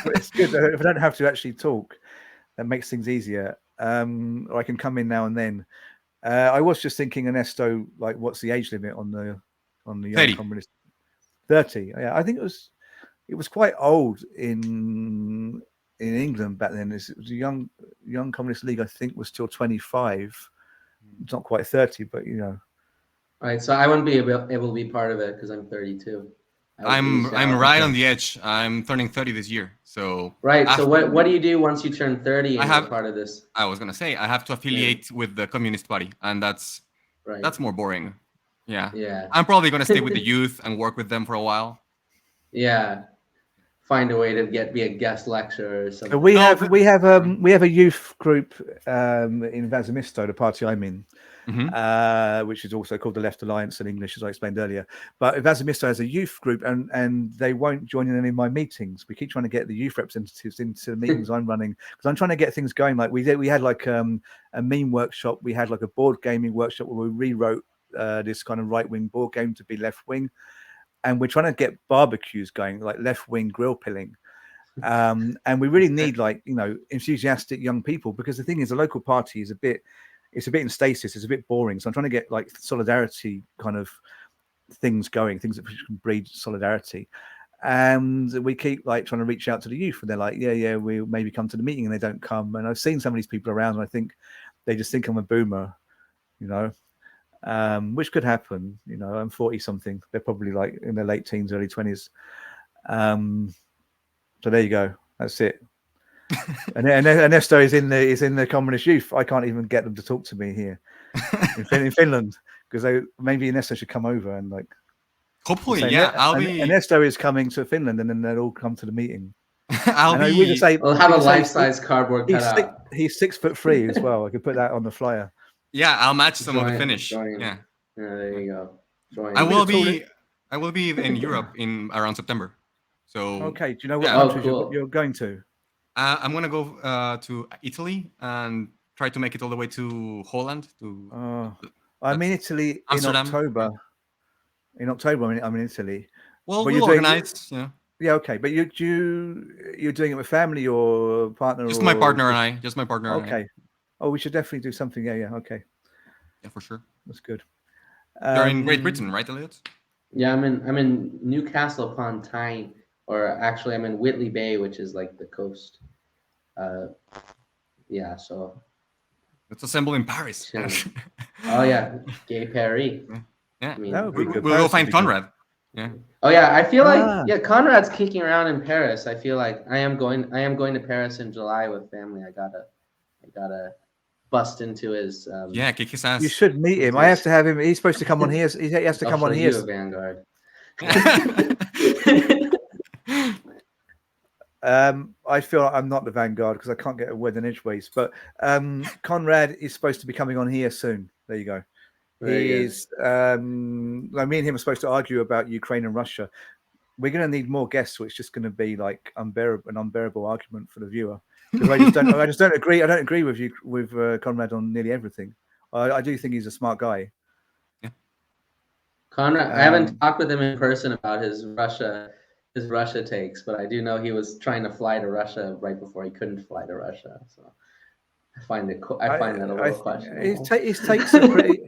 it's good. If I don't have to actually talk, that makes things easier. Or I can come in now and then. I was just thinking, Ernesto, like, what's the age limit on the young 30. communist? 30. Yeah, I think it was quite old in England back then. It was a young communist league. I think was still 25. It's not quite 30, but you know. All right, so I wouldn't be able to be part of it because I'm 32. I'm right on the edge. I'm turning 30 this year. So Right. So after- what do you do once you turn 30 and you're part of this? I was gonna say I have to affiliate with the Communist Party, and that's more boring. Yeah. Yeah. I'm probably gonna stay with the youth and work with them for a while. Yeah. Find a way to be a guest lecturer or something. We have a youth group in Vasamisto, the party I'm in, which is also called the Left Alliance in English, as I explained earlier. But Vasamisto has a youth group, and they won't join in any of my meetings. We keep trying to get the youth representatives into the meetings I'm running because I'm trying to get things going. Like we had like a meme workshop. We had like a board gaming workshop where we rewrote this kind of right wing board game to be left wing. And we're trying to get barbecues going, like left-wing grill pilling. And we really need, like, you know, enthusiastic young people, because the thing is, the local party is a bit in stasis. It's a bit boring. So I'm trying to get like solidarity kind of things going, things that can breed solidarity. And we keep like trying to reach out to the youth, and they're like, yeah, we'll maybe come to the meeting, and they don't come. And I've seen some of these people around, and I think they just think I'm a boomer, you know. Which could happen, you know. I'm 40 something. They're probably like in their late teens, early 20s. So there you go. That's it. And Ernesto is in the communist youth. I can't even get them to talk to me here in Finland, because maybe Ernesto should come over and like. Hopefully, say, yeah. Ernesto is coming to Finland, and then they'll all come to the meeting. We'll have a life-size cardboard cutout. He's 6'3" as well. I could put that on the flyer. Yeah, I'll match some of the finish. Yeah, there you go. I will be in Europe in around September. So okay, do you know what countries you're going to? I'm gonna go to Italy and try to make it all the way to Holland. I'm in Italy Amsterdam. in October. In October, I'm in Italy. Well, we'll organize. Yeah, okay, but you're doing it with family or partner? Just my partner and I. Just my partner. Okay. Oh, we should definitely do something. Yeah. Okay. Yeah, for sure. That's good. You're in Great Britain, right, Eliot? Yeah, I'm in Newcastle upon Tyne, or actually I'm in Whitley Bay, which is like the coast. Yeah, so let's assemble in Paris. Oh yeah, Gay Paris. Yeah, I mean, that would be good. We'll go find Conrad. Yeah. Oh yeah, I feel like Conrad's kicking around in Paris. I feel like I am going to Paris in July with family. I gotta bust into his. Kick his ass. You should meet him. I have to have him. He's supposed to come on here. He has to come on here. Vanguard. I feel like I'm not the Vanguard because I can't get a word in edgeways. But Conrad is supposed to be coming on here soon. There you go. He is. Me and him are supposed to argue about Ukraine and Russia. We're going to need more guests, so it's just going to be like an unbearable argument for the viewer. Because I just don't agree. I don't agree with Conrad on nearly everything. I do think he's a smart guy. Yeah. Conrad, I haven't talked with him in person about his Russia takes, but I do know he was trying to fly to Russia right before he couldn't fly to Russia. So I find that a little questionable. His takes are pretty.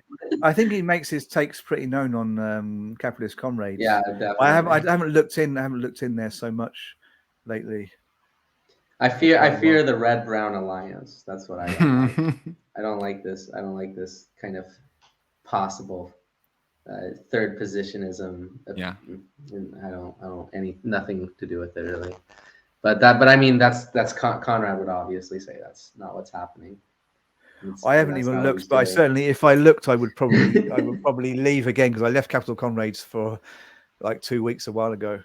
I think he makes his takes pretty known on Capitalist Comrades. Yeah, definitely. I haven't looked in there so much lately. I fear the red-brown alliance. That's what I don't like. I don't like this. I don't like this kind of possible third positionism. Yeah. I don't nothing to do with it really. But I mean that's Conrad would obviously say that's not what's happening. I haven't even looked, but if I looked, I would probably leave again because I left Capital Comrades for like 2 weeks a while ago.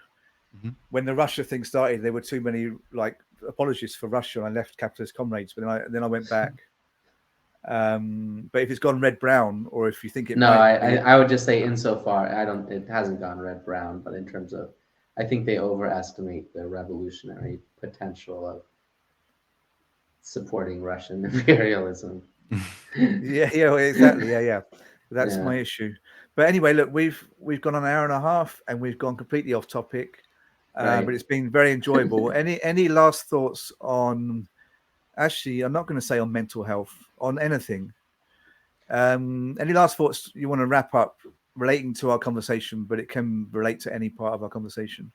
Mm-hmm. When the Russia thing started, there were too many like apologies for Russia, and I left Capitalist Comrades. But then I went back. But if it's gone red brown, or if you think it No, might be, I would just say insofar it hasn't gone red brown, but in terms of, I think they overestimate the revolutionary potential of supporting Russian imperialism. yeah, exactly, yeah. That's Yeah. my issue. But anyway, look, we've gone on an hour and a half, and we've gone completely off topic. Right. But it's been very enjoyable. Any last thoughts on? Actually, I'm not going to say on mental health, on anything. Any last thoughts you want to wrap up relating to our conversation, but it can relate to any part of our conversation?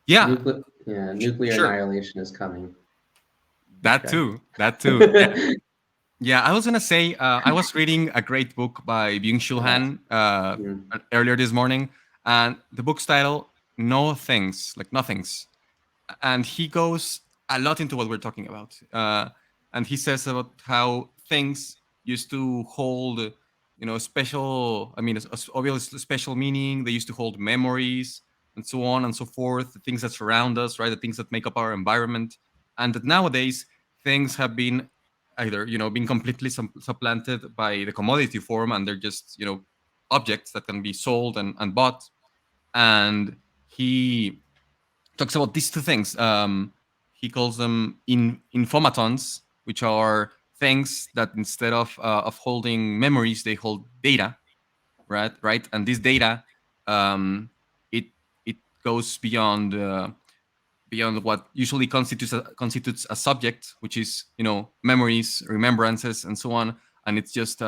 Yeah, Nuclear sure. annihilation is coming. That too. Yeah. Yeah, I was gonna say I was reading a great book by Byung-Chul Han earlier this morning, and the book's title "No Things," like nothings, and he goes a lot into what we're talking about, and he says about how things used to hold, special. I mean, it's obviously special meaning. They used to hold memories and so on and so forth. The things that surround us, right? The things that make up our environment, and that nowadays things have been either being completely supplanted by the commodity form, and they're just objects that can be sold and bought. And he talks about these two things. He calls them informatons, which are things that instead of holding memories, they hold data, right? And this data, it it goes beyond what usually constitutes a subject, which is memories, remembrances, and so on, and it's just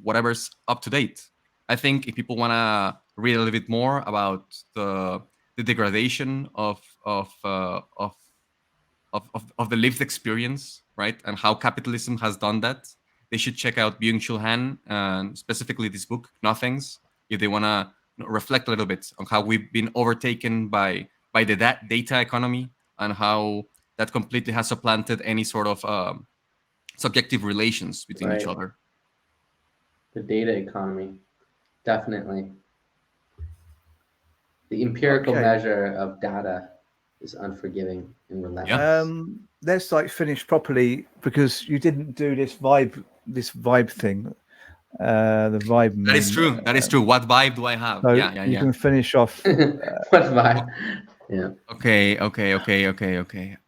whatever's up to date. I think if people want to read a little bit more about the degradation of the lived experience, right, and how capitalism has done that, they should check out Byung-Chul Han, and specifically this book, Nothings, if they want to reflect a little bit on how we've been overtaken by the data economy, and how that completely has supplanted any sort of subjective relations between each other. The data economy, definitely. The empirical measure of data is unforgiving and relentless. Let's finish properly, because you didn't do this vibe thing. The vibe meme. That is true. What vibe do I have? So you can finish off. What vibe? Yeah. Okay.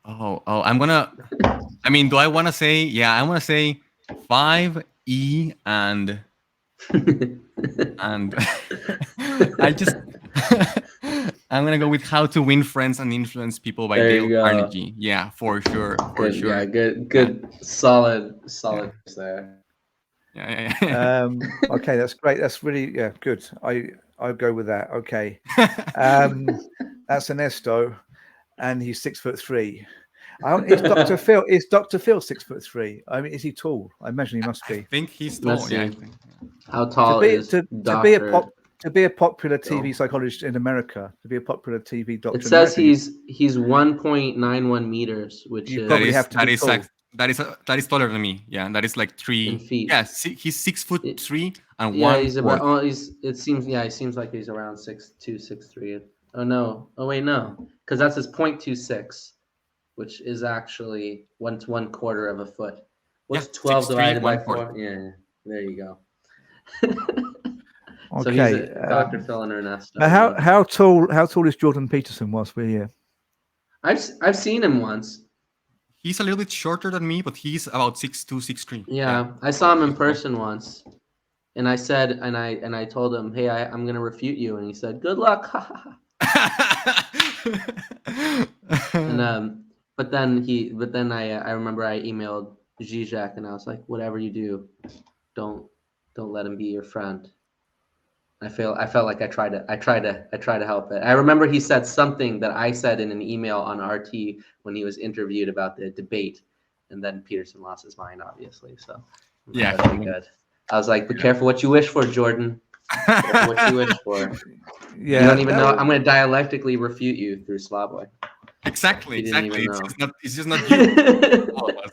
Oh, I'm gonna. I mean, do I want to say? Yeah, I want to say 5E and I just. I'm gonna go with How to Win Friends and Influence People by Dale Carnegie. Yeah, for sure. Yeah, good. Solid there. Yeah. Okay, that's great. That's really good. I'll go with that. Okay. That's Ernesto, and he's 6'3". Is Dr. Phil? Is Dr. Phil 6'3"? I mean, is he tall? I imagine he must be. I think he's tall. Yeah. How tall is to be a popular TV psychologist in America, to be a popular TV doctor? It says he's 1.91 meters, which you probably have to be tall. That is taller than me. Yeah, that is like 3 in feet. Yeah, he's 6'3" and yeah, 1. He's about. It seems like he's around 6'2", 6'3". Oh no! Oh wait, no, because that's his 0.26, which is actually one quarter of a foot. What's 12 divided by 4? Yeah, there you go. So okay, he's Dr. Phil and Ernesto. How tall is Jordan Peterson whilst we're here? I've seen him once. He's a little bit shorter than me, but he's about 6'2", 6'3". Yeah, I saw him in person once, and I said, and I told him, hey, I'm gonna refute you, and he said, good luck. And but then I remember I emailed Zizek, and I was like, whatever you do, don't let him be your friend. I felt like I tried to help it. I remember he said something that I said in an email on RT when he was interviewed about the debate, and then Peterson lost his mind, obviously. So yeah, that's pretty good. I was like, be careful what you wish for, Jordan. Careful what you wish for. Yeah, you don't even know. I'm going to dialectically refute you through Slavoy. Exactly. It's just not you. All of us.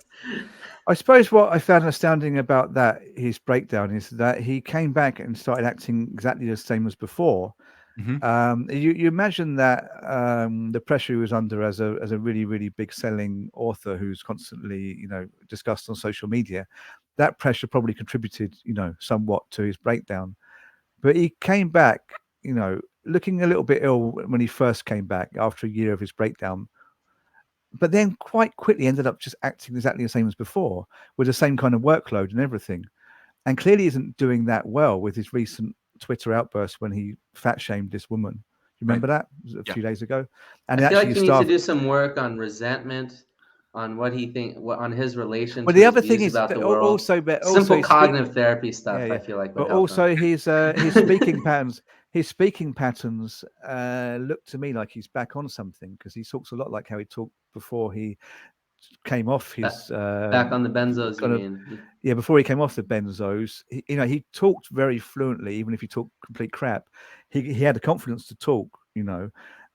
I suppose what I found astounding about his breakdown is that he came back and started acting exactly the same as before. Mm-hmm. You imagine that the pressure he was under as a really, really big selling author who's constantly discussed on social media, that pressure probably contributed, somewhat to his breakdown. But he came back, looking a little bit ill when he first came back after a year of his breakdown. But then quite quickly ended up just acting exactly the same as before, with the same kind of workload and everything. And clearly isn't doing that well with his recent Twitter outburst when he fat shamed this woman. You remember that? It was a few days ago. And I feel like he needs to do some work on resentment, on what on his relation to the his other thing views is about the world. also Simple cognitive therapy stuff, I feel like would but help also him. his speaking patterns. His speaking patterns look to me like he's back on something, because he talks a lot like how he talked before he came off his back on the benzos, you mean? Yeah, before he came off the benzos, he talked very fluently, even if he talked complete crap. He had the confidence to talk,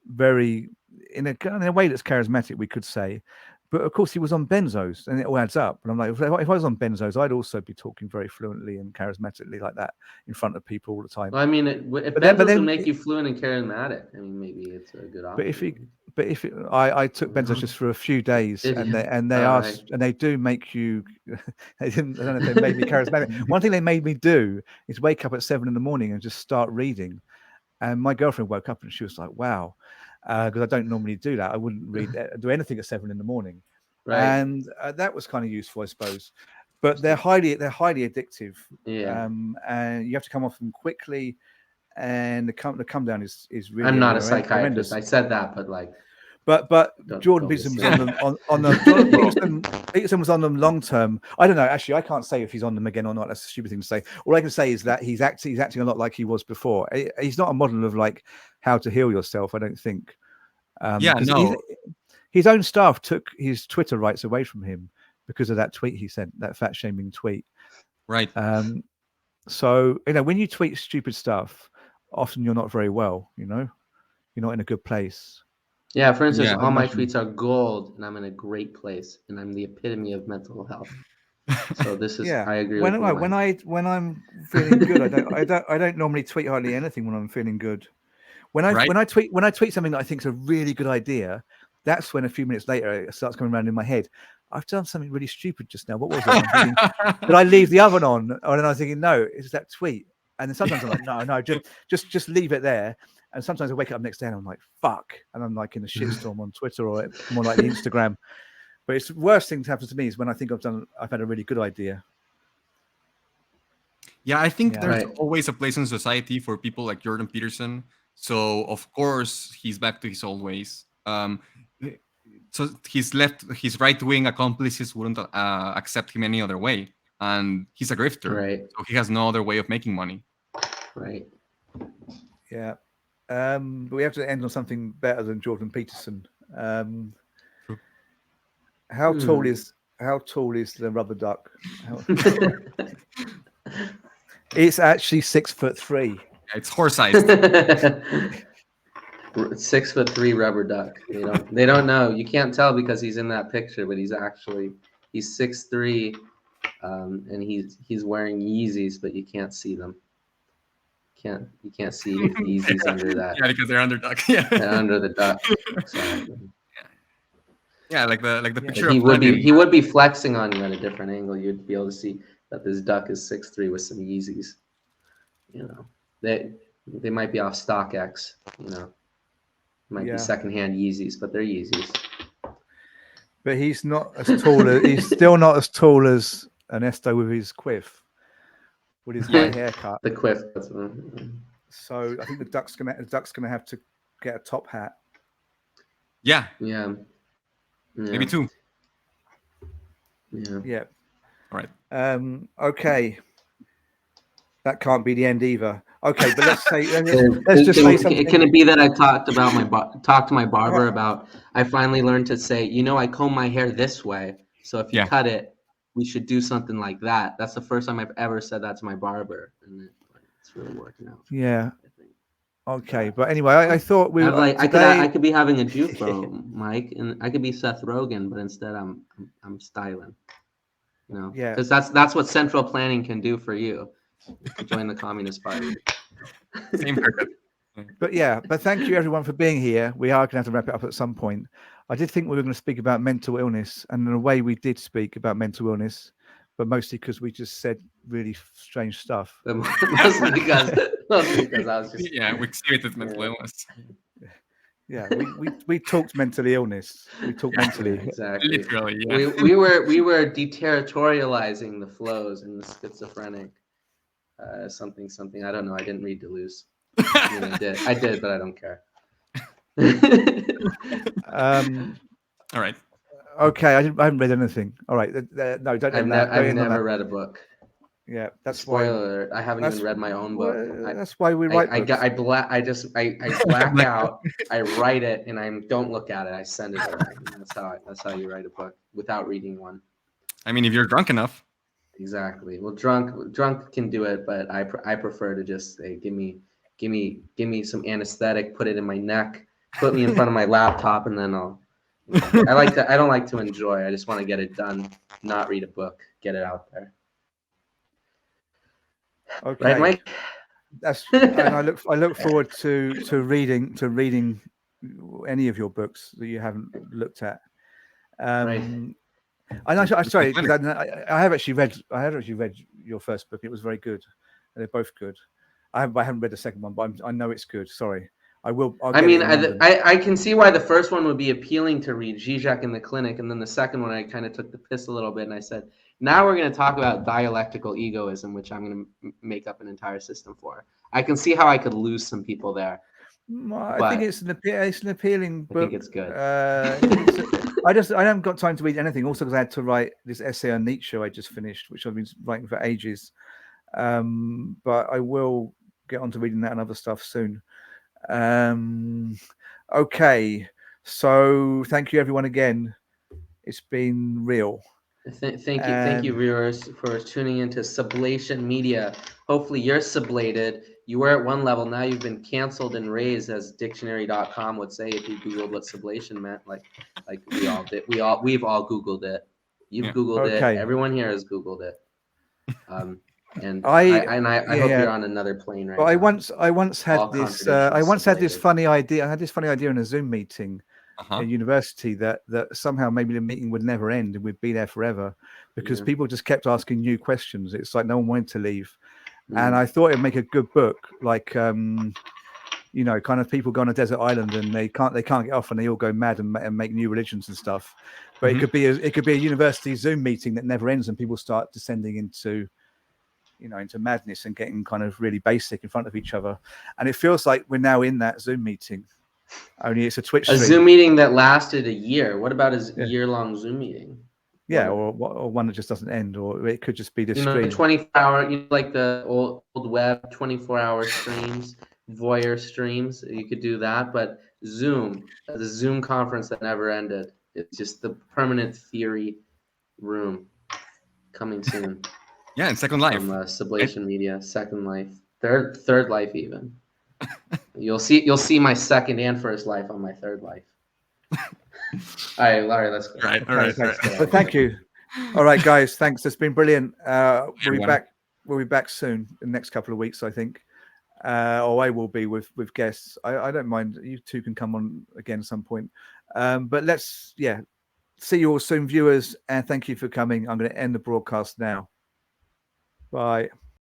very in a way that's charismatic, we could say. But of course, he was on benzos, and it all adds up. And I'm like, if I was on benzos, I'd also be talking very fluently and charismatically like that in front of people all the time. Well, I mean, if benzos would make you fluent and charismatic, I mean, maybe it's a good option. But if I took benzos just for a few days, and they do make you. I don't know if they made me charismatic. One thing they made me do is wake up at 7 a.m. and just start reading. And my girlfriend woke up and she was like, "Wow," because I don't normally do that. I wouldn't do anything at 7 a.m. Right. And that was kind of useful, I suppose. But they're highly addictive. Yeah. And you have to come off them quickly. And the come down is really. I'm not a psychiatrist. I said that, but like. But Jordan Peterson was on them. Peterson was on them long term. I don't know. Actually, I can't say if he's on them again or not. That's a stupid thing to say. All I can say is that he's acting a lot like he was before. He's not a model of like how to heal yourself, I don't think. His own staff took his Twitter rights away from him because of that tweet he sent, that fat shaming tweet. Right. So when you tweet stupid stuff, often you're not very well. You're not in a good place. Yeah, for instance, all my tweets are gold, and I'm in a great place, and I'm the epitome of mental health. So this is, I agree. When I'm feeling good, I don't normally tweet hardly anything when I'm feeling good. When I tweet something that I think is a really good idea, that's when a few minutes later it starts coming around in my head. I've done something really stupid just now. What was it? I'm thinking, did I leave the oven on? And then I was thinking, no, it's that tweet. And then sometimes I'm like, no, just leave it there. And sometimes I wake up next day and I'm like, fuck. And I'm like in a shitstorm on Twitter or more like Instagram. But it's the worst thing to happen to me is when I think I've had a really good idea. Yeah, I think there's always a place in society for people like Jordan Peterson. So of course he's back to his old ways. So his right-wing accomplices wouldn't accept him any other way. And he's a grifter. Right. So he has no other way of making money. Right. Yeah. But we have to end on something better than Jordan Peterson. How tall is the rubber duck? It's actually 6'3". It's horse-sized. 6'3" rubber duck. They don't know. You can't tell because he's in that picture, but he's 6'3", and he's wearing Yeezys, but you can't see them. You can't see Yeezys under that. Yeah, because they're under duck. Yeah, they're under the duck. Exactly. Yeah, like the picture. He would be flexing on you at a different angle. You'd be able to see that this duck is 6'3" with some Yeezys. They might be off StockX. Might be secondhand Yeezys, but they're Yeezys. But he's not as tall. He's still not as tall as Ernesto with his quiff, with his white haircut. The quiff. So I think the duck's gonna have to get a top hat. Yeah. Maybe 2. Yeah. All right. Okay. That can't be the end either. Okay, but let's say say something. Can it be that I talked to my barber about? I finally learned to say, I comb my hair this way. So if you cut it, we should do something like that. That's the first time I've ever said that to my barber, and it's really working out. Yeah. Okay, but anyway, I thought we were I could be having a Jufro, Mike, and I could be Seth Rogen, but instead I'm styling. Because that's what central planning can do for you. Join the Communist Party. Same haircut. But thank you everyone for being here. We are going to have to wrap it up at some point. I did think we were going to speak about mental illness, and in a way we did speak about mental illness, but mostly because we just said really strange stuff. Mostly because I was just we experienced mental illness. Yeah, we talked mental illness. We talked mentally. exactly. Literally, yeah. We were deterritorializing the flows in the schizophrenic. Something. I don't know. I didn't read Deleuze. I mean, I did, but I don't care. All right. Okay, I haven't read anything. All right, no, don't. I've never read a book. Yeah, that's Spoiler why. alert, I haven't even read my own book. That's why we write books. I black out. I write it and I don't look at it. I send it away. That's how you write a book without reading one. I mean, if you're drunk enough. Exactly. Well, drunk can do it, but I prefer to just say, give me some anesthetic, put it in my neck, put me in front of my laptop, and then I'll. I don't like to enjoy. I just want to get it done. Not read a book. Get it out there. Okay. Right, Mike? And I look forward to reading any of your books that you haven't looked at. Right. I'm sorry, because I have actually read your first book. It was very good. They're both good. I haven't read the second one, but I know it's good. Sorry, I will. I can see why the first one would be appealing to read, Zizek in the Clinic, and then the second one I kind of took the piss a little bit, and I said, now we're going to talk about dialectical egoism, which I'm going to make up an entire system for. I can see how I could lose some people there. I think it's an appealing book. I think it's good. I haven't got time to read anything. Also, because I had to write this essay on Nietzsche I just finished, which I've been writing for ages. But I will get on to reading that and other stuff soon. Okay, so thank you everyone again. It's been real. Thank you, viewers, for tuning into Sublation Media. Hopefully, you're sublated. You were at one level, now you've been canceled and raised, as dictionary.com would say if you Googled what sublation meant, like we all did. We've all Googled it. You've Googled it. Everyone here has Googled it. And I hope you're on another plane right now. I once had this funny idea. I had this funny idea in a Zoom meeting at university that somehow maybe the meeting would never end and we'd be there forever because people just kept asking new questions. It's like no one wanted to leave. And I thought it'd make a good book, like kind of people go on a desert island and they can't get off and they all go mad and make new religions and stuff. But it could be a university Zoom meeting that never ends and people start descending into madness and getting kind of really basic in front of each other. And it feels like we're now in that Zoom meeting. Only it's a Twitch stream. A Zoom meeting that lasted a year. What about a year-long Zoom meeting? Yeah, or one that just doesn't end, or it could just be this stream. 24-hour, like the old web 24-hour streams, voyeur streams. You could do that, but Zoom, the Zoom conference that never ended. It's just the permanent theory room coming soon. Yeah, and Second Life. From Sublation Media, Second Life, Third Life even. You'll see my second and first life on my third life. All right, let's go. All right. But thank you. All right, guys, thanks. It's been brilliant. We'll be back soon in the next couple of weeks, I think. Or I will be with guests. I don't mind. You two can come on again at some point. But let's see you all soon, viewers, and thank you for coming. I'm going to end the broadcast now. Bye.